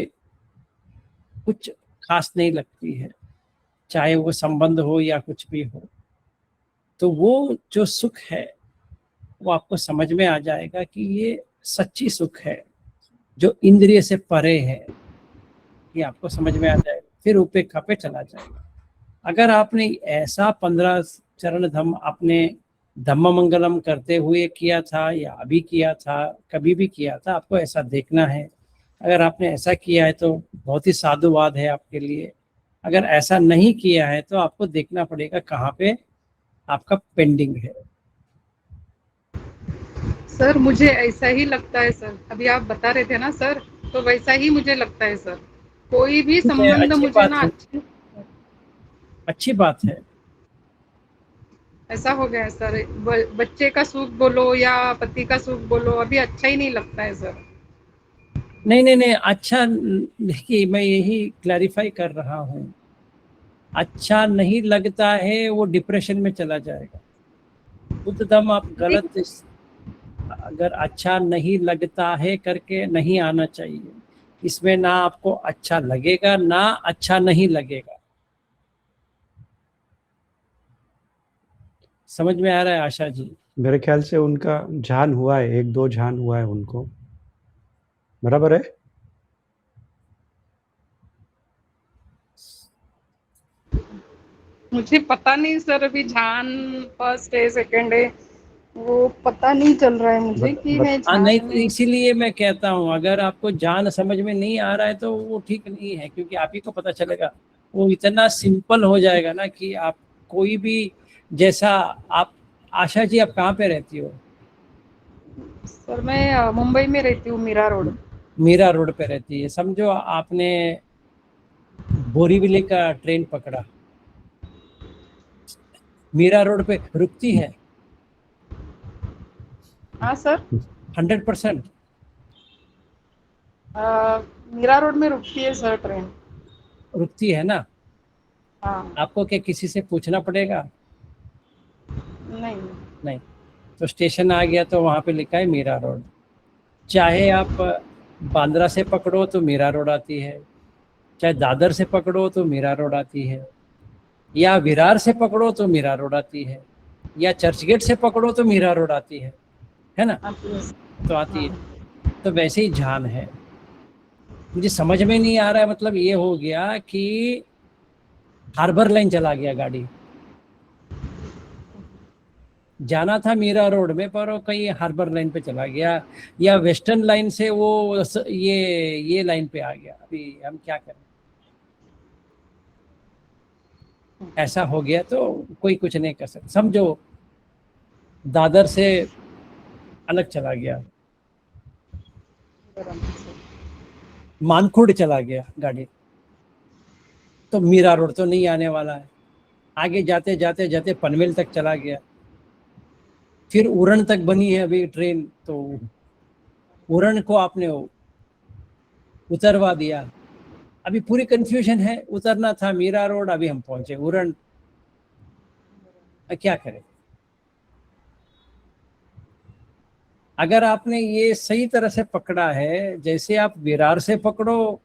कुछ खास नहीं लगती है, चाहे वो संबंध हो या कुछ भी हो। तो वो जो सुख है वो आपको समझ में आ जाएगा कि ये सच्ची सुख है जो इंद्रिय से परे है, ये आपको समझ में आ जाएगा, फिर उपेक्षा पे चला जाएगा। अगर आपने ऐसा 15 चरण धम्म अपने धम्म मंगलम करते हुए किया था या अभी किया था, कभी भी किया था, आपको ऐसा देखना है। अगर आपने ऐसा किया है तो बहुत ही साधुवाद है आपके लिए, अगर ऐसा नहीं किया है तो आपको देखना पड़ेगा कहाँ पे आपका पेंडिंग है। सर मुझे ऐसा ही लगता है सर, अभी आप बता रहे थे ना सर, तो वैसा ही मुझे लगता है सर। कोई भी ठीक है, संबंध अच्छी मुझे बात ना है, अच्छी बात है। ऐसा हो गया है सर, बच्चे का सुख बोलो या पति का सुख बोलो, अभी अच्छा ही नहीं लगता है सर। नहीं नहीं नहीं, अच्छा देखिए, मैं यही क्लैरिफाई कर रहा हूँ, अच्छा नहीं लगता है वो डिप्रेशन में चला जाएगा। एकदम आप गलत, अगर अच्छा नहीं लगता है करके नहीं आना चाहिए, इसमें ना आपको अच्छा लगेगा ना अच्छा नहीं लगेगा। समझ में आ रहा है आशा जी? मेरे ख्याल से उनका ध्यान हुआ है, 1-2 ध्यान हुआ है उनको, बराबर है? मुझे पता नहीं सर, अभी ध्यान फर्स्ट है सेकंड है वो पता नहीं चल रहा है मुझे कि मैं हाँ नहीं, ध्यान तो में। इसीलिए मैं कहता हूँ अगर आपको जान समझ में नहीं आ रहा है तो वो ठीक नहीं है, क्योंकि आप ही को पता चलेगा। वो इतना सिंपल हो जाएगा ना कि आप कोई भी, जैसा आप, आशा जी आप कहाँ पे रहती हो? सर मैं मुंबई में रहती हूँ, मीरा रोड। मीरा रोड पे रहती है, समझो आपने बोरीवली का ट्रेन पकड़ा, मीरा रोड पे रुकती है हाँ सर। 100%। मीरा रोड में रुकती है सर ट्रेन। रुकती है ना? हाँ। आपको क्या किसी से पूछना पड़ेगा? नहीं। नहीं। तो स्टेशन आ गया तो वहां पे लिखा है मीरा रोड, चाहे आप बांद्रा से पकड़ो तो मीरा रोड आती है, चाहे दादर से पकड़ो तो मीरा रोड आती है, या विरार से पकड़ो तो मीरा रोड आती है, या चर्चगेट से पकड़ो तो मीरा रोड आती है ना? आती है तो सर। आती है। हाँ। तो वैसे ही ध्यान है, मुझे समझ में नहीं आ रहा है, मतलब ये हो गया कि हार्बर लाइन चला गया गाड़ी, जाना था मीरा रोड में पर वो कहीं हार्बर लाइन पे चला गया, या वेस्टर्न लाइन से वो ये लाइन पे आ गया, अभी हम क्या करें? ऐसा हो गया तो कोई कुछ नहीं कर सकता। समझो दादर से अलग चला गया, बराबर सर। मानखुर्द चला गया गाड़ी, तो मीरा रोड तो नहीं आने वाला है। आगे जाते जाते जाते पनवेल तक चला गया, फिर उरण तक बनी है अभी ट्रेन, तो उरण को आपने उतरवा दिया, अभी पूरी कंफ्यूजन है, उतरना था मीरा रोड, अभी हम पहुंचे उरण, क्या करें? अगर आपने ये सही तरह से पकड़ा है, जैसे आप विरार से पकड़ो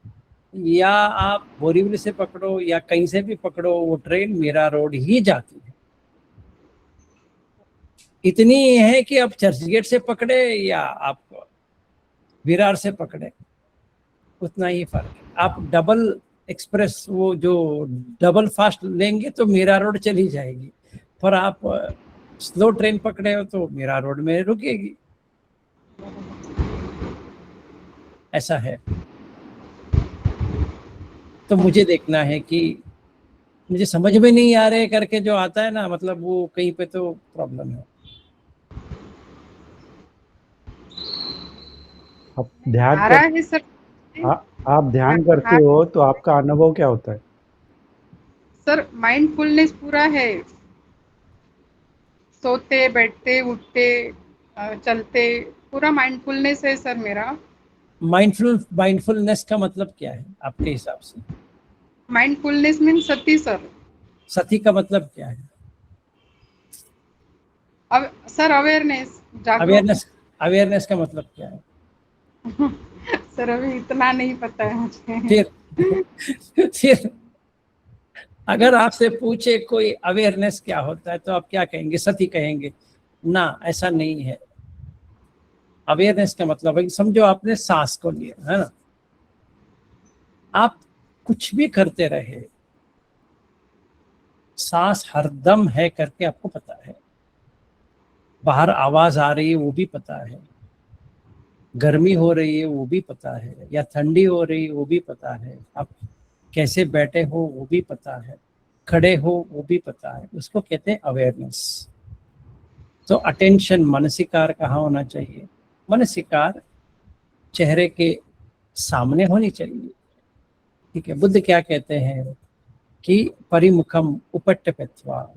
या आप बोरीवली से पकड़ो या कहीं से भी पकड़ो, वो ट्रेन मीरा रोड ही जाती है। इतनी है कि आप चर्चगेट से पकड़े या आप विरार से पकड़े, उतना ही फर्क है। आप डबल एक्सप्रेस, वो जो डबल फास्ट लेंगे तो मीरा रोड चली जाएगी, पर आप स्लो ट्रेन पकड़े हो तो मीरा रोड में रुकेगी। ऐसा है। तो मुझे देखना है कि मुझे समझ में नहीं आ रहे करके जो आता है ना, मतलब वो कहीं पे तो प्रॉब्लम है। आप ध्यान आ कर रहा है सर। आ, आप ध्यान करते हो तो आपका अनुभव क्या होता है? सर माइंडफुलनेस पूरा है, सोते बैठते उठते चलते पूरा माइंडफुलनेस है सर मेरा। माइंडफुलनेस का मतलब क्या है आपके हिसाब से? माइंडफुलनेस मीन सती सर। सती का मतलब क्या है? अब सर अवेयरनेस, जागरूक। अवेयरनेस, अवेयरनेस का मतलब क्या है? सर अभी इतना नहीं पता है मुझे। फिर अगर आपसे पूछे कोई अवेयरनेस क्या होता है तो आप क्या कहेंगे? सती कहेंगे? ना, ऐसा नहीं है। अवेयरनेस का मतलब है कि समझो आपने सांस को लिया है ना, आप कुछ भी करते रहे, सांस हरदम है करके आपको पता है, बाहर आवाज आ रही है वो भी पता है, गर्मी हो रही है वो भी पता है, या ठंडी हो रही है वो भी पता है, आप कैसे बैठे हो वो भी पता है, खड़े हो वो भी पता है, उसको कहते हैं अवेयरनेस। तो अटेंशन, मानसिकार कहाँ होना चाहिए? मानसिकार चेहरे के सामने होनी चाहिए। ठीक है, बुद्ध क्या कहते हैं कि परिमुखम उपट्टपेत्वा,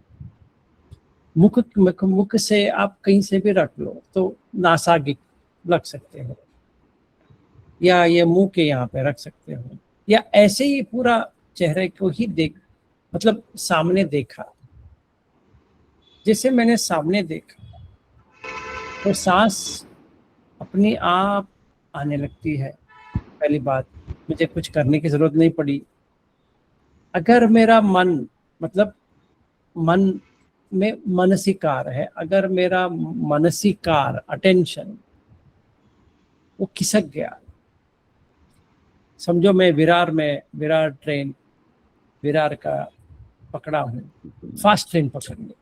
मुख से आप कहीं से भी रख लो तो नासागिक रख सकते हो, या ये मुंह के यहाँ पे रख सकते हो, या ऐसे ही पूरा चेहरे को ही देख, मतलब सामने देखा। जैसे मैंने सामने देखा तो सांस अपने आप आने लगती है। पहली बात, मुझे कुछ करने की जरूरत नहीं पड़ी। अगर मेरा मन, मतलब मन में मनसिकार है, अगर मेरा मनसिकार अटेंशन वो खिसक गया, समझो मैं विरार ट्रेन, विरार का पकड़ा हूँ, फास्ट ट्रेन पकड़ ली।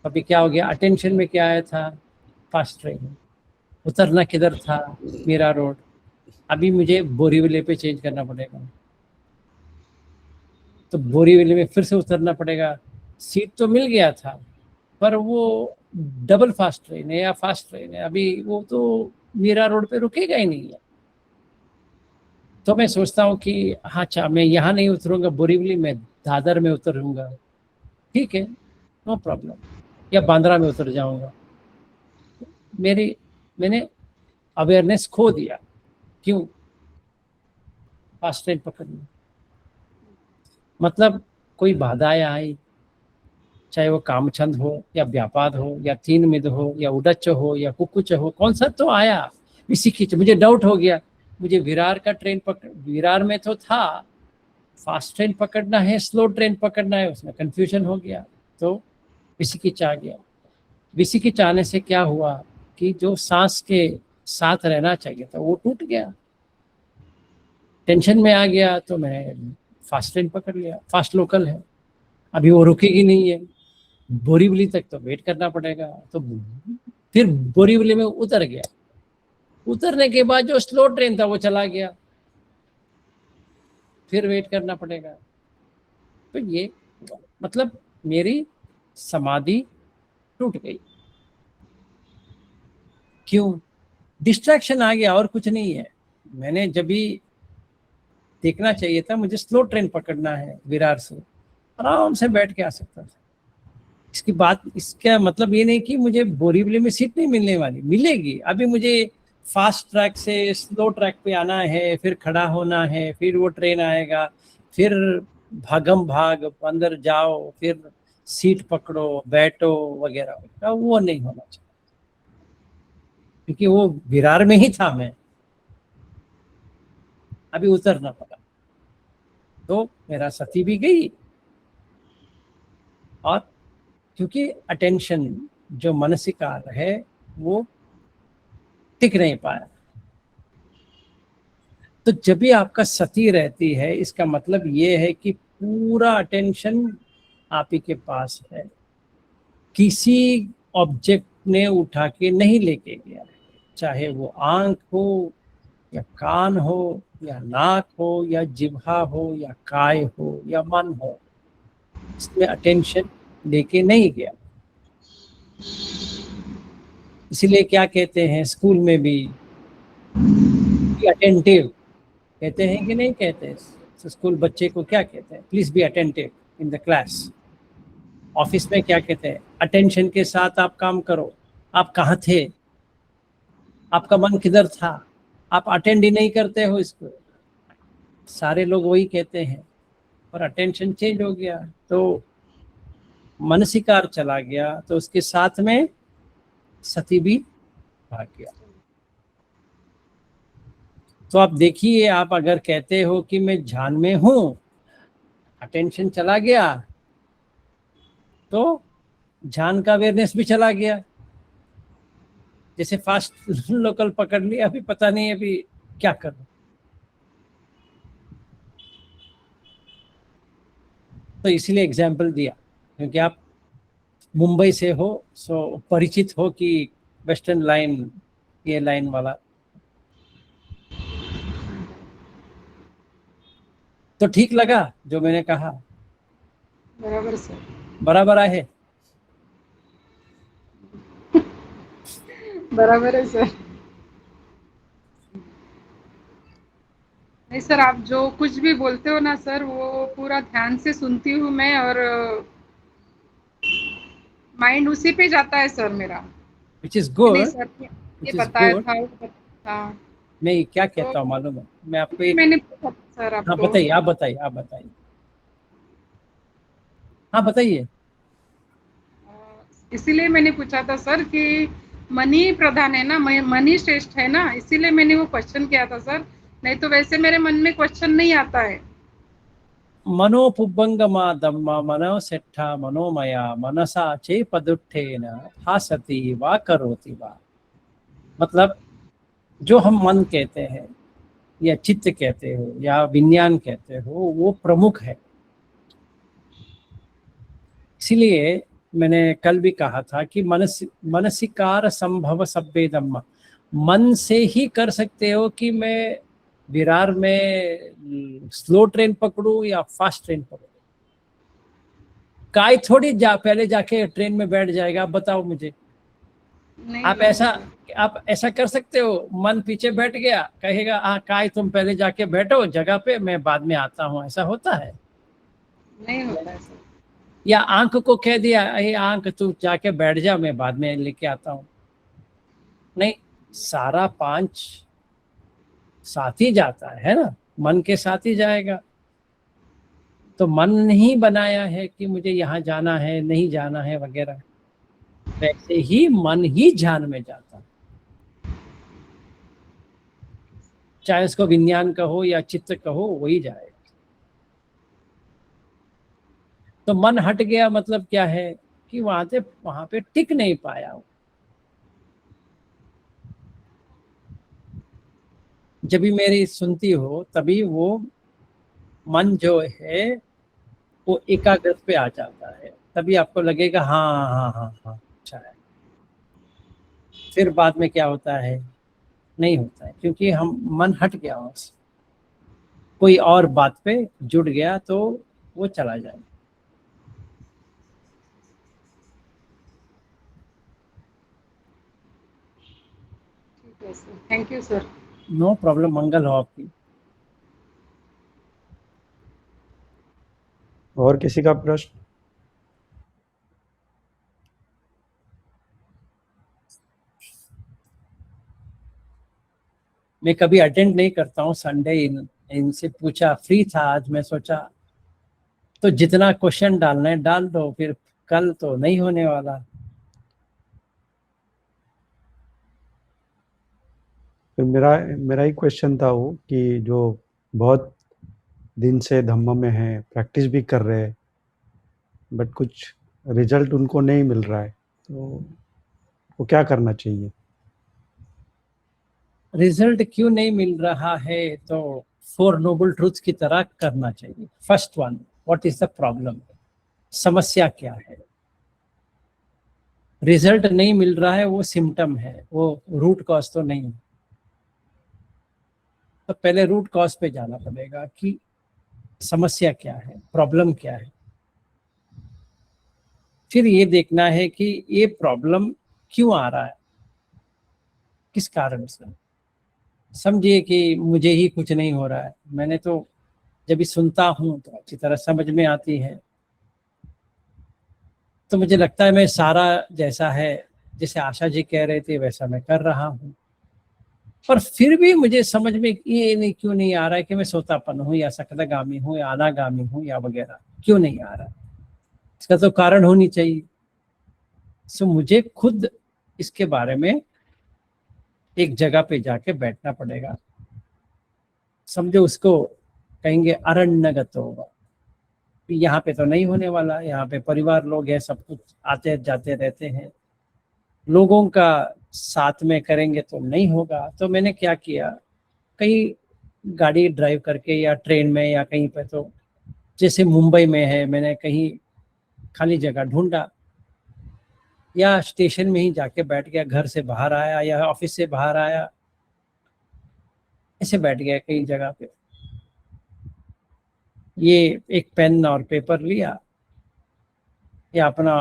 अभी क्या हो गया? अटेंशन में क्या आया था? Fast train. उतरना किधर था? मीरा रोड। अभी मुझे बोरीवली पे चेंज करना पड़ेगा, तो बोरीवली में फिर से उतरना पड़ेगा। सीट तो मिल गया था पर वो डबल फास्ट ट्रेन है या फास्ट ट्रेन है, अभी वो तो मीरा रोड पे रुकेगा ही नहीं है। तो मैं सोचता हूँ कि हाँ, अच्छा मैं यहाँ नहीं उतरूंगा बोरीवली में, दादर में उतरूंगा, ठीक है, नो प्रॉब्लम, या बांद्रा में उतर जाऊंगा। मैंने अवेयरनेस खो दिया। क्यों? फास्ट ट्रेन पकड़नी, मतलब कोई बाधाएं आई, चाहे वो कामचंद हो या व्यापार हो या तीन मिद हो या उडच हो या कुकुच हो, कौन सा तो आया, इसी की मुझे डाउट हो गया। मुझे विरार का ट्रेन पकड़, विरार में तो था फास्ट ट्रेन पकड़ना है स्लो ट्रेन पकड़ना है, उसमें कंफ्यूजन हो गया। तो इसी की चाह गया। विसी की चाहने से क्या हुआ कि जो सांस के साथ रहना चाहिए था वो टूट गया। टेंशन में आ गया तो मैं फास्ट ट्रेन पकड़ लिया, फास्ट लोकल है, अभी वो रुकेगी नहीं है, बोरीवली तक तो वेट करना पड़ेगा। तो फिर बोरीवली में उतर गया, उतरने के बाद जो स्लो ट्रेन था वो चला गया, फिर वेट करना पड़ेगा। तो ये मतलब मेरी समाधि टूट गई। क्यों? डिस्ट्रैक्शन आ गया, और कुछ नहीं है। मैंने जब भी देखना चाहिए था मुझे स्लो ट्रेन पकड़ना है विरार से, आराम से बैठ के आ सकता था। इसकी बात, इसका मतलब ये नहीं कि मुझे बोरीवली में सीट नहीं मिलने वाली, मिलेगी। अभी मुझे फास्ट ट्रैक से स्लो ट्रैक पे आना है, फिर खड़ा होना है, फिर वो ट्रेन आएगा, फिर भागम भाग अंदर जाओ, फिर सीट पकड़ो, बैठो वगैरह वगैरह, वो नहीं होना चाहिए। क्योंकि वो विरार में ही था मैं, अभी उतरना पड़ा, तो मेरा सती भी गई। और क्योंकि अटेंशन जो मानसिकार है वो टिक नहीं पाया। तो जब भी आपका सती रहती है, इसका मतलब ये है कि पूरा अटेंशन आप ही के पास है, किसी ऑब्जेक्ट ने उठा के नहीं लेके गया, चाहे वो आंख हो या कान हो या नाक हो या जिह्वा हो या काय हो या मन हो, इसमें अटेंशन लेके नहीं गया। इसीलिए क्या कहते हैं स्कूल में भी अटेंटिव कहते हैं कि नहीं कहते हैं? स्कूल बच्चे को क्या कहते हैं? Please be attentive in the class. Office में क्या कहते हैं? अटेंशन के साथ आप काम करो। आप कहाँ थे? आपका मन किधर था? आप अटेंड ही नहीं करते हो इसको। सारे लोग वही कहते हैं, पर अटेंशन चेंज हो गया। तो मनसिकार चला गया तो उसके साथ में सती भी भाग गया। तो आप देखिए, आप अगर कहते हो कि मैं ध्यान में हूं, अटेंशन चला गया तो ध्यान का अवेयरनेस भी चला गया। जैसे फास्ट लोकल पकड़ लिया, अभी पता नहीं अभी क्या करूं। तो इसलिए एग्जाम्पल दिया, क्योंकि आप मुंबई से हो, सो परिचित हो कि वेस्टर्न लाइन, ये लाइन वाला। तो ठीक लगा जो मैंने कहा? बराबर सर। बराबर है? बराबर है सर। नहीं सर, आप जो कुछ भी बोलते हो ना सर, वो पूरा ध्यान से सुनती हूँ मैं, और माइंड उसी पे जाता है सर मेरा, विच इज कि नहीं गुड, सर ये विच इज बताया गुड। था, वो बताया था। मैं क्या तो कहता हूँ मालूम है? मैं आपको एक, मैंने पूछा था सर हाँ आपको। बताइए, आप बताइए, आप बताइए, हाँ बताइए। इसीलिए मैंने पूछा था सर कि मन ही प्रधान है ना, मन ही श्रेष्ठ है ना, इसीलिए मैंने वो क्वेश्चन किया था सर। नहीं तो वैसे मेरे मन में क्वेश्चन नहीं आता है। मनोपुब्बंगमा धम्मा मनोसेट्ठ मनोमया मनसा चेपदुट्ठेन भासति वा करोति वा। मतलब जो हम मन कहते हैं या चित्त कहते हो या विज्ञान कहते हो, वो प्रमुख है। इसलिए मैंने कल भी कहा था कि मनसिकार संभव सभ्य धम्मा। मन से ही कर सकते हो कि मैं विरार में स्लो ट्रेन पकड़ूं या फास्ट ट्रेन पकड़ूं। काय थोड़ी पहले जाके ट्रेन में बैठ जाएगा, आप बताओ मुझे। नहीं आप नहीं ऐसा सर। आप ऐसा कर सकते हो? मन पीछे बैठ गया, कहेगा हाँ काय तुम पहले जाके बैठो जगह पे, मैं बाद में आता हूँ। ऐसा होता है? नहीं होता है सर। या आंख को कह दिया, अरे आंख तू जाके बैठ जा, मैं बाद में लेके आता हूँ। नहीं, सारा पांच साथ ही जाता है ना, मन के साथ ही जाएगा। तो मन नहीं बनाया है कि मुझे यहाँ जाना है, नहीं जाना है वगैरह। वैसे ही मन ही ध्यान में जाता है, चाहे उसको विज्ञान कहो या चित्त कहो, वही जाएगा। तो मन हट गया मतलब क्या है कि वहां पे टिक नहीं पाया। जब भी मेरी सुनती हो तभी वो मन जो है वो एकाग्र पे आ जाता है, तभी आपको लगेगा हाँ हाँ हाँ हाँ अच्छा है। फिर बाद में क्या होता है? नहीं होता है, क्योंकि हम मन हट गया वहां से, कोई और बात पे जुड़ गया तो वो चला जाएगा। ठीक है sir, thank you sir. No problem, मंगल हो आपकी। और किसी का प्रश्न? मैं कभी अटेंड नहीं करता हूँ संडे, इनसे पूछा, फ्री था आज, मैं सोचा तो जितना क्वेश्चन डालना है डाल दो, फिर कल तो नहीं होने वाला। फिर मेरा मेरा ही क्वेश्चन था वो कि जो बहुत दिन से धम्म में है, प्रैक्टिस भी कर रहे हैं, बट कुछ रिजल्ट उनको नहीं मिल रहा है, तो वो क्या करना चाहिए? रिजल्ट क्यों नहीं मिल रहा है? तो फोर नोबल ट्रूथ्स की तरह करना चाहिए। First one, what is the problem? समस्या क्या है? रिजल्ट नहीं मिल रहा है वो सिम्टम है, वो रूट कॉज तो नहीं है। तो पहले रूट कॉज पे जाना पड़ेगा कि समस्या क्या है, प्रॉब्लम क्या है। फिर ये देखना है कि ये प्रॉब्लम क्यों आ रहा है, किस कारण से। समझिए कि मुझे ही कुछ नहीं हो रहा है, मैंने तो जब भी सुनता हूँ तो अच्छी तरह समझ में आती है, तो मुझे लगता है मैं सारा जैसा है, जैसे आशा जी कह रहे थे वैसा मैं कर रहा हूँ। पर फिर भी मुझे समझ में ये नहीं क्यों नहीं आ रहा है कि मैं सोतापन हूँ या सकदगामी हूँ या अनागामी हूँ या वगैरह, क्यों नहीं आ रहा है? इसका तो कारण होनी चाहिए। सो मुझे खुद इसके बारे में एक जगह पे जाके बैठना पड़ेगा। समझो उसको कहेंगे अरण्यगत होगा। यहाँ पे तो नहीं होने वाला, यहाँ पे परिवार लोग हैं, सब कुछ आते जाते रहते हैं, लोगों का साथ में करेंगे तो नहीं होगा। तो मैंने क्या किया, कहीं गाड़ी ड्राइव करके या ट्रेन में या कहीं पे, तो जैसे मुंबई में है, मैंने कहीं खाली जगह ढूंढा या स्टेशन में ही जाके बैठ गया, घर से बाहर आया या ऑफिस से बाहर आया, ऐसे बैठ गया कहीं जगह पे। ये एक पेन और पेपर लिया या अपना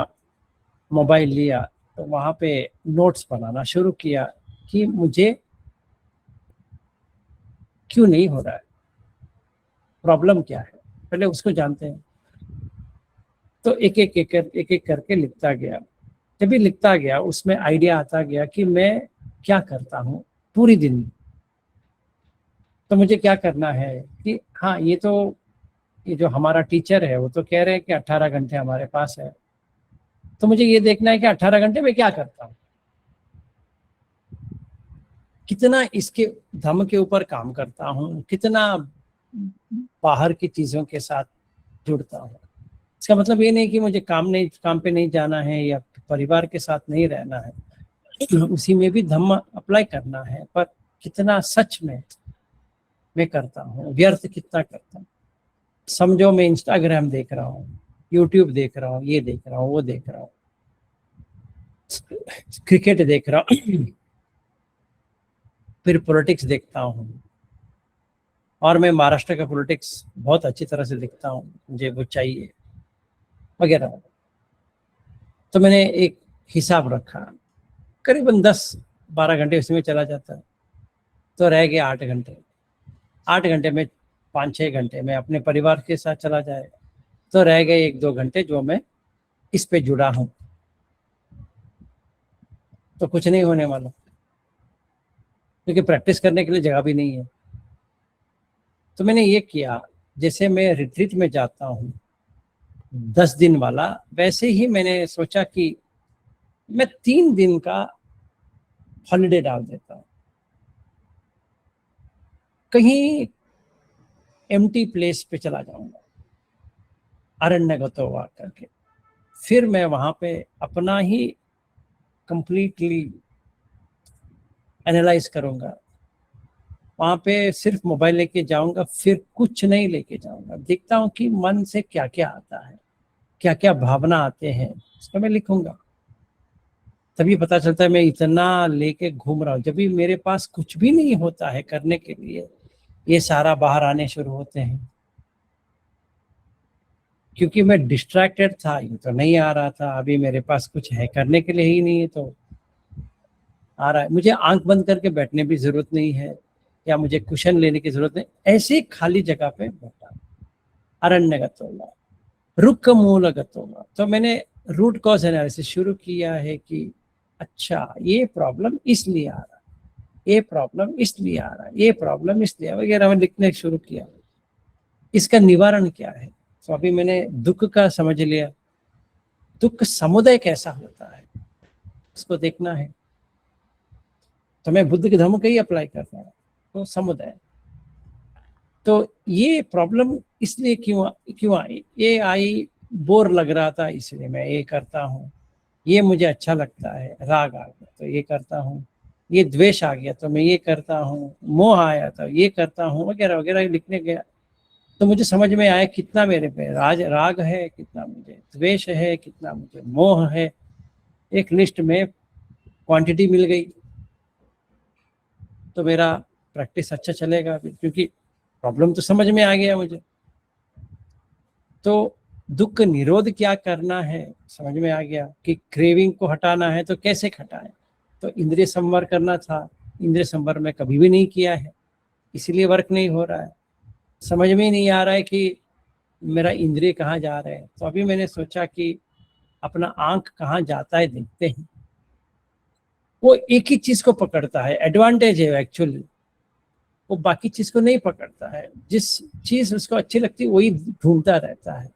मोबाइल लिया, तो वहाँ पे नोट्स बनाना शुरू किया कि मुझे क्यों नहीं हो रहा है, प्रॉब्लम क्या है, पहले उसको जानते हैं। तो एक एक करके लिखता गया। जब भी लिखता गया उसमें आइडिया आता गया कि मैं क्या करता हूँ पूरी दिन में। तो मुझे क्या करना है कि हाँ, ये जो हमारा टीचर है वो तो कह रहे हैं कि 18 घंटे हमारे पास है, तो मुझे ये देखना है कि 18 घंटे में क्या करता हूँ, कितना इसके धम के ऊपर काम करता हूँ, कितना बाहर की चीजों के साथ जुड़ता हूँ। इसका मतलब ये नहीं कि मुझे काम पे नहीं जाना है या परिवार के साथ नहीं रहना है, उसी में भी धम्म अप्लाई करना है, पर कितना सच में मैं करता हूँ, व्यर्थ कितना करता हूँ। समझो मैं इंस्टाग्राम देख रहा हूँ, यूट्यूब देख रहा हूँ, ये देख रहा हूँ, वो देख रहा हूँ, क्रिकेट देख रहा हूँ, फिर पॉलिटिक्स देखता हूँ, और मैं महाराष्ट्र का पॉलिटिक्स बहुत अच्छी तरह से देखता हूँ, मुझे वो चाहिए वगैरह। तो मैंने एक हिसाब रखा, करीबन 10-12 घंटे उसमें चला जाता है, तो रह गए 8 घंटे। 8 घंटे में 5-6 घंटे में अपने परिवार के साथ चला जाए, तो रह गए 1-2 घंटे जो मैं इस पे जुड़ा हूँ। तो कुछ नहीं होने वाला, क्योंकि प्रैक्टिस करने के लिए जगह भी नहीं है। तो मैंने ये किया, जैसे मैं रिट्रीट में जाता हूँ 10 दिन वाला, वैसे ही मैंने सोचा कि मैं 3 दिन का हॉलिडे डाल देता हूँ, कहीं एम्प्टी प्लेस पे चला जाऊंगा, अरण्यगत होगा करके। फिर मैं वहां पे अपना ही कंप्लीटली एनालाइज करूंगा। वहां पे सिर्फ मोबाइल लेके जाऊंगा, फिर कुछ नहीं लेके जाऊंगा, देखता हूँ कि मन से क्या क्या आता है, क्या क्या भावना आते हैं, उसको मैं लिखूंगा। तभी पता चलता है मैं इतना लेके घूम रहा हूँ। जब भी मेरे पास कुछ भी नहीं होता है करने के लिए, ये सारा बाहर आने शुरू होते हैं, क्योंकि मैं डिस्ट्रैक्टेड था, ये तो नहीं आ रहा था। अभी मेरे पास कुछ है करने के लिए ही नहीं है, तो आ रहा है। मुझे आंख बंद करके बैठने भी जरूरत नहीं है, या मुझे कुशन लेने की जरूरत नहीं, ऐसे खाली जगह पे बैठा, अरण्यगत होगा, रुक्क मूलगत होगा। तो मैंने रूट कॉज एनालिसिस शुरू किया है कि अच्छा, ये प्रॉब्लम इसलिए आ रहा है, ये प्रॉब्लम इसलिए आ रहा है, ये प्रॉब्लम इसलिए वगैरह, मैं लिखने शुरू किया, इसका निवारण क्या है। तो अभी मैंने दुख का समझ लिया, दुख समुदय कैसा होता है उसको देखना है। तो मैं बुद्ध के धर्म का ही अप्लाई कर रहा हूँ, तो समुदाय। तो ये प्रॉब्लम इसलिए क्यों आई, ये आई, बोर लग रहा था इसलिए मैं ये करता हूँ, ये मुझे अच्छा लगता है, राग आ गया तो ये करता हूँ, ये द्वेष आ गया तो मैं ये करता हूँ, मोह आया तो ये करता हूँ, वगैरह वगैरह लिखने गया। तो मुझे समझ में आया कितना मेरे पे राग है, कितना मुझे द्वेष है, कितना मुझे मोह है। एक लिस्ट में क्वांटिटी मिल गई, तो मेरा प्रैक्टिस अच्छा चलेगा, क्योंकि प्रॉब्लम तो समझ में आ गया मुझे। तो दुख निरोध क्या करना है समझ में आ गया, कि क्रेविंग को हटाना है तो कैसे हटाएं। तो इंद्रिय संवर करना था, इंद्रिय संवर में कभी भी नहीं किया है, इसीलिए वर्क नहीं हो रहा है। समझ में ही नहीं आ रहा है कि मेरा इंद्रिय कहाँ जा रहे हैं। तो अभी मैंने सोचा कि अपना आंख कहाँ जाता है देखते हैं। वो एक ही चीज को पकड़ता है, एडवांटेज है एक्चुअली, वो बाकी चीज को नहीं पकड़ता है। जिस चीज उसको अच्छी लगती है वही ढूंढता रहता है।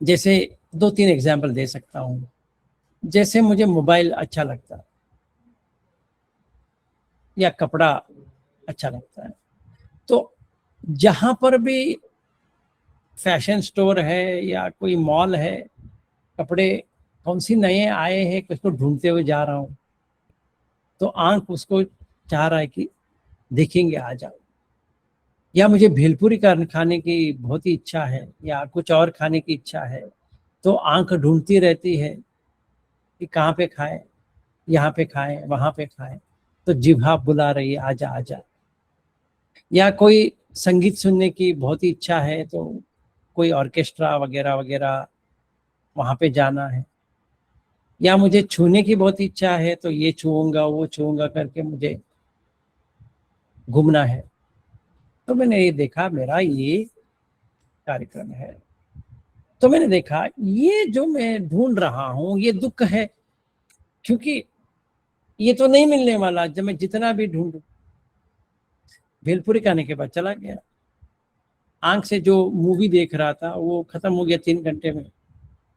जैसे 2-3 एग्जाम्पल दे सकता हूँ। जैसे मुझे मोबाइल अच्छा लगता है या कपड़ा अच्छा लगता है, तो जहां पर भी फैशन स्टोर है या कोई मॉल है, कपड़े कौन सी नए आए हैं उसको ढूंढते हुए जा रहा हूँ, तो आंख उसको चाह रहा है कि देखेंगे आ जाओ। या मुझे भेलपुरी खाने की बहुत ही इच्छा है या कुछ और खाने की इच्छा है, तो आंख ढूंढती रहती है कि कहाँ पे खाएं, यहाँ पे खाएं, वहां पे खाएं, तो जिह्वा बुला रही है आजा आजा। या कोई संगीत सुनने की बहुत ही इच्छा है, तो कोई ऑर्केस्ट्रा वगैरह वगैरह वहां पे जाना है। या मुझे छूने की बहुत इच्छा है, तो ये छूऊंगा वो छूऊंगा करके मुझे घूमना है। तो मैंने ये देखा मेरा ये कार्यक्रम है, तो मैंने देखा ये जो मैं ढूंढ रहा हूँ ये दुख है, क्योंकि ये तो नहीं मिलने वाला जब मैं जितना भी ढूंढूं। भेलपुरी खाने के बाद चला गया, आंख से जो मूवी देख रहा था वो खत्म हो गया 3 घंटे में,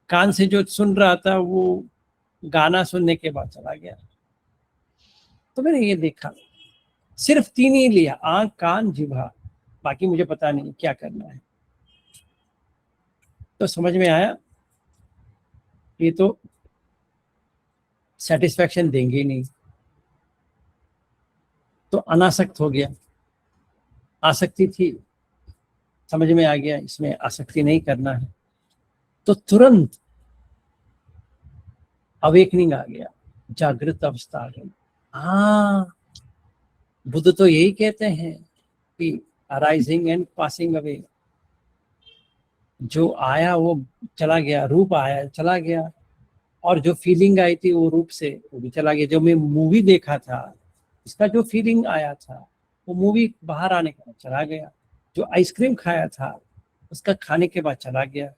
कान से जो सुन रहा था वो गाना सुनने के बाद चला गया। तो मैंने ये देखा, सिर्फ 3 ही लिया, आंख कान जिह्वा, बाकी मुझे पता नहीं क्या करना है। तो समझ में आया ये तो सेटिस्फैक्शन देंगे ही नहीं, तो अनासक्त हो गया। आसक्ति थी, समझ में आ गया इसमें आसक्ति नहीं करना है, तो तुरंत अवेकनिंग आ गया, जागृत अवस्था आ गई। हाँ, बुद्ध तो यही कहते हैं कि अराइजिंग एंड पासिंग अवे, जो आया वो चला गया, रूप आया चला गया, और जो फीलिंग आई थी वो रूप से वो भी चला गया। जो मैं मूवी देखा था इसका जो फीलिंग आया था वो मूवी बाहर आने के बाद चला गया। जो आइसक्रीम खाया था उसका खाने के बाद चला गया।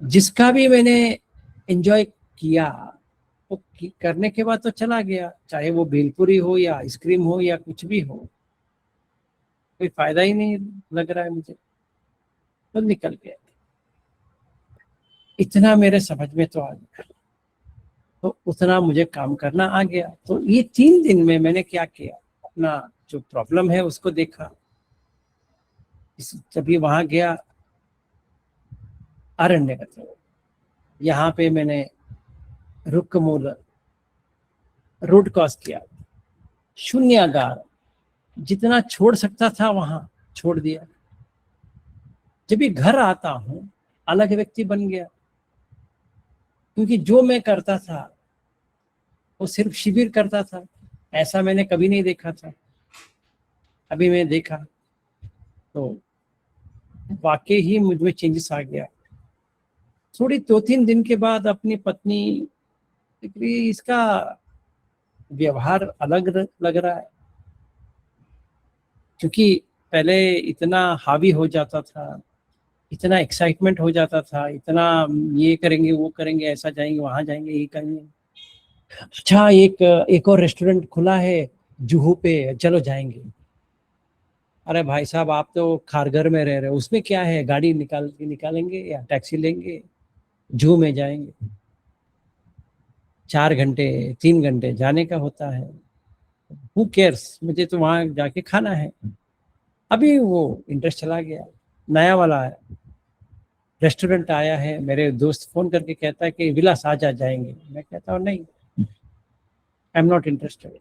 जिसका भी मैंने एंजॉय किया वो करने के बाद तो चला गया, चाहे वो भेलपुरी हो या आइसक्रीम हो या कुछ भी हो, कोई फायदा ही नहीं लग रहा है मुझे, तो निकल गया। इतना मेरे समझ में तो आ गया, तो उतना मुझे काम करना आ गया। तो ये 3 दिन में मैंने क्या किया, अपना जो प्रॉब्लम है उसको देखा। तभी वहां गया अरण्यगत, यहाँ पे मैंने रुक्क मूल रूट कॉज किया, शून्यागार, जितना छोड़ सकता था वहां छोड़ दिया। जब भी घर आता हूँ अलग व्यक्ति बन गया, क्योंकि जो मैं करता था वो सिर्फ शिविर करता था, ऐसा मैंने कभी नहीं देखा था। अभी मैं देखा तो वाकई ही मुझ में चेंजेस आ गया। थोड़ी 2-3 दिन के बाद अपनी पत्नी, इसका व्यवहार अलग लग रहा है, क्योंकि पहले इतना हावी हो जाता था, इतना एक्साइटमेंट हो जाता था, इतना ये करेंगे वो करेंगे, ऐसा जाएंगे वहां जाएंगे ये करेंगे। अच्छा एक और रेस्टोरेंट खुला है जुहू पे, चलो जाएंगे। अरे भाई साहब आप तो खारघर में रह रहे हो, उसमें क्या है, गाड़ी निकालेंगे या टैक्सी लेंगे, जू में जाएंगे। 4 घंटे 3 घंटे जाने का होता है, हु केयर्स, मुझे तो वहां जाके खाना है। अभी वो इंटरेस्ट चला गया। नया वाला रेस्टोरेंट आया है, मेरे दोस्त फोन करके कहता है कि विलास आज आ जाएंगे, मैं कहता हूँ नहीं, आई एम नॉट इंटरेस्टेड।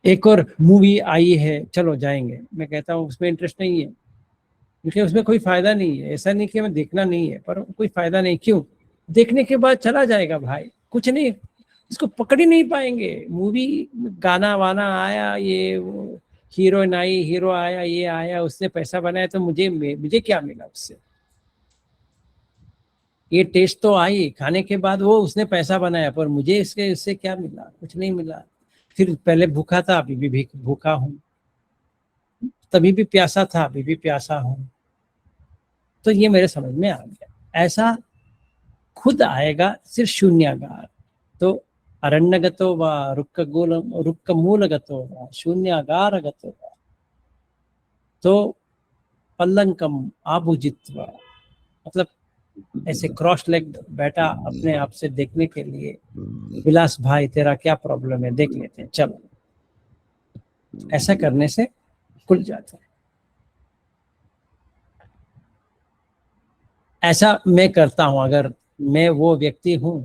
एक और मूवी आई है चलो जाएंगे, मैं कहता हूँ उसमें इंटरेस्ट नहीं है, क्योंकि उसमें कोई फायदा नहीं है। ऐसा नहीं कि मैं देखना नहीं है, पर कोई फायदा नहीं। क्यों? देखने के बाद चला जाएगा भाई, कुछ नहीं, इसको पकड़ ही नहीं पाएंगे। मूवी गाना वाना आया, ये वो हीरोइन आई, हीरो आया, ये आया, उसने पैसा बनाया, तो मुझे क्या मिला उससे? ये टेस्ट तो आई खाने के बाद, वो उसने पैसा बनाया, पर मुझे इससे क्या मिला? कुछ नहीं मिला। फिर पहले भूखा था, अभी भी भूखा हूँ, तभी भी प्यासा था, अभी भी प्यासा हूँ। तो ये मेरे समझ में आ गया, ऐसा खुद आएगा सिर्फ शून्यागार। तो अरण्यगतो व रुक्क मूलगतो व शून्यागारगतो वा, तो पल्लंकम आभुजित्वा, मतलब ऐसे क्रॉस लेग बैठा अपने आप से देखने के लिए, विलास भाई तेरा क्या प्रॉब्लम है, देख लेते हैं चलो। ऐसा करने से खुल जाता है। ऐसा मैं करता हूं। अगर मैं वो व्यक्ति हूं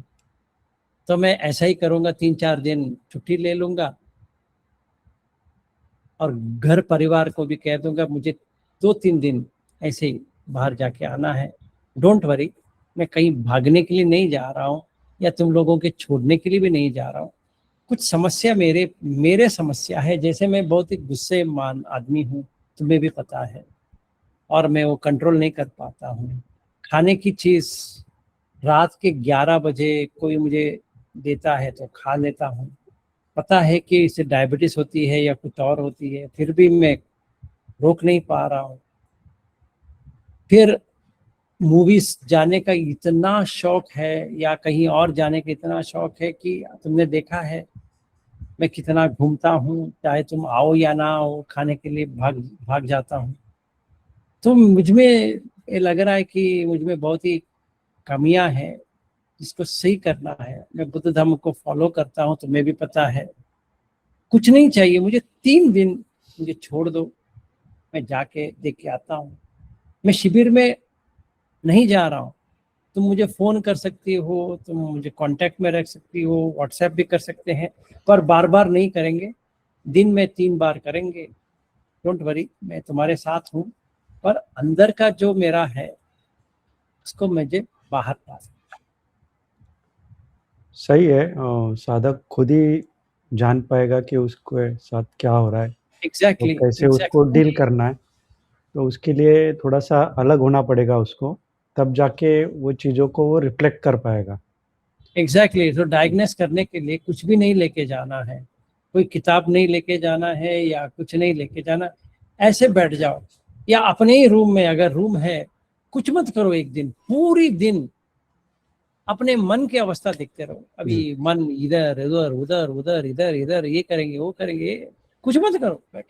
तो मैं ऐसा ही करूंगा, 3-4 दिन छुट्टी ले लूंगा और घर परिवार को भी कह दूंगा मुझे 2-3 दिन ऐसे ही बाहर जाके आना है। डोंट वरी, मैं कहीं भागने के लिए नहीं जा रहा हूँ या तुम लोगों के छोड़ने के लिए भी नहीं जा रहा हूँ। कुछ समस्या मेरे समस्या है। जैसे मैं बहुत ही गुस्सेमान आदमी हूँ, तुम्हें भी पता है, और मैं वो कंट्रोल नहीं कर पाता हूँ। खाने की चीज़ रात के 11 बजे कोई मुझे देता है तो खा लेता हूँ। पता है कि इससे डायबिटीज होती है या कुछ और होती है, फिर भी मैं रोक नहीं पा रहा हूँ। फिर मूवीज जाने का इतना शौक है या कहीं और जाने का इतना शौक है कि तुमने देखा है मैं कितना घूमता हूँ, चाहे तुम आओ या ना आओ, खाने के लिए भाग जाता हूँ। तो मुझमें ये लग रहा है कि मुझमें बहुत ही कमियां हैं जिसको सही करना है। मैं बुद्ध धर्म को फॉलो करता हूँ, तुम्हें भी पता है। कुछ नहीं चाहिए मुझे, 3 दिन मुझे छोड़ दो, मैं जाके देख के आता हूँ। मैं शिविर में नहीं जा रहा हूँ, तुम मुझे फ़ोन कर सकती हो, तुम मुझे कांटेक्ट में रख सकती हो, व्हाट्सएप भी कर सकते हैं, पर बार बार नहीं करेंगे, दिन में 3 बार करेंगे। डोंट वरी, मैं तुम्हारे साथ हूँ, पर अंदर का जो मेरा है उसको मुझे बाहर ला। सही है। साधक खुद ही जान पाएगा कि उसके साथ क्या हो रहा है, तो एग्जैक्टली कैसे उसको डील करना है। तो उसके लिए थोड़ा सा अलग होना पड़ेगा उसको, तब जाके वो चीज़ों को वो रिफ्लेक्ट कर पाएगा। एग्जैक्टली। तो डायग्नोस करने के लिए कुछ भी नहीं लेके जाना है, कोई किताब नहीं लेके जाना है या कुछ नहीं लेके जाना। ऐसे बैठ जाओ या अपने ही रूम में, अगर रूम है, कुछ मत करो। एक दिन पूरी दिन अपने मन की अवस्था देखते रहो। अभी मन इधर उधर उधर उधर इधर इधर, ये करेंगे वो करेंगे, कुछ मत करो, बैठ।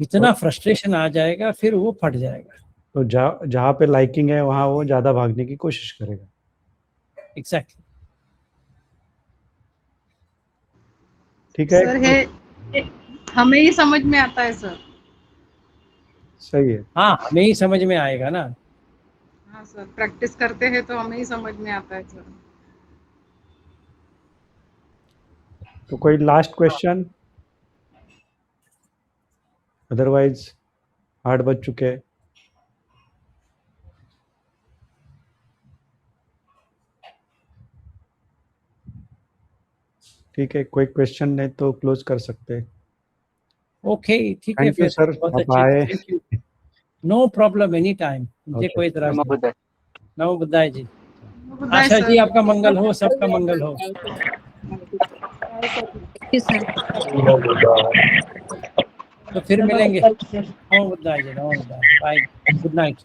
इतना फ्रस्ट्रेशन आ जाएगा, फिर वो फट जाएगा। तो जहाँ पे लाइकिंग है वहाँ वो ज़्यादा भागने की कोशिश करेगा। एग्जैक्टली। ठीक है। सर है, हमें ही समझ में आता है सर। सही है। हाँ, हमें ही समझ में आएगा ना। हाँ सर, प्रैक्टिस करते हैं तो हमें ही समझ में आता है सर। तो कोई लास्ट क्वेश्चन? अदरवाइज 8 बज चुके हैं। ठीक है, कोई क्वेश्चन नहीं तो क्लोज कर सकते हैं। ओके, ठीक है थैंक यू फिर। सर, बहुत आप अच्छी, आए। Thank you. No problem, any time, मुझे Okay. कोई इतराज नहीं। नमो बुद्धाय जी। बुद्धाय आशा सर। जी, आपका मंगल हो, सबका मंगल हो। तो फिर मिलेंगे। नमो बुद्धाय जी, नमो बुद्धाय। Bye, good night.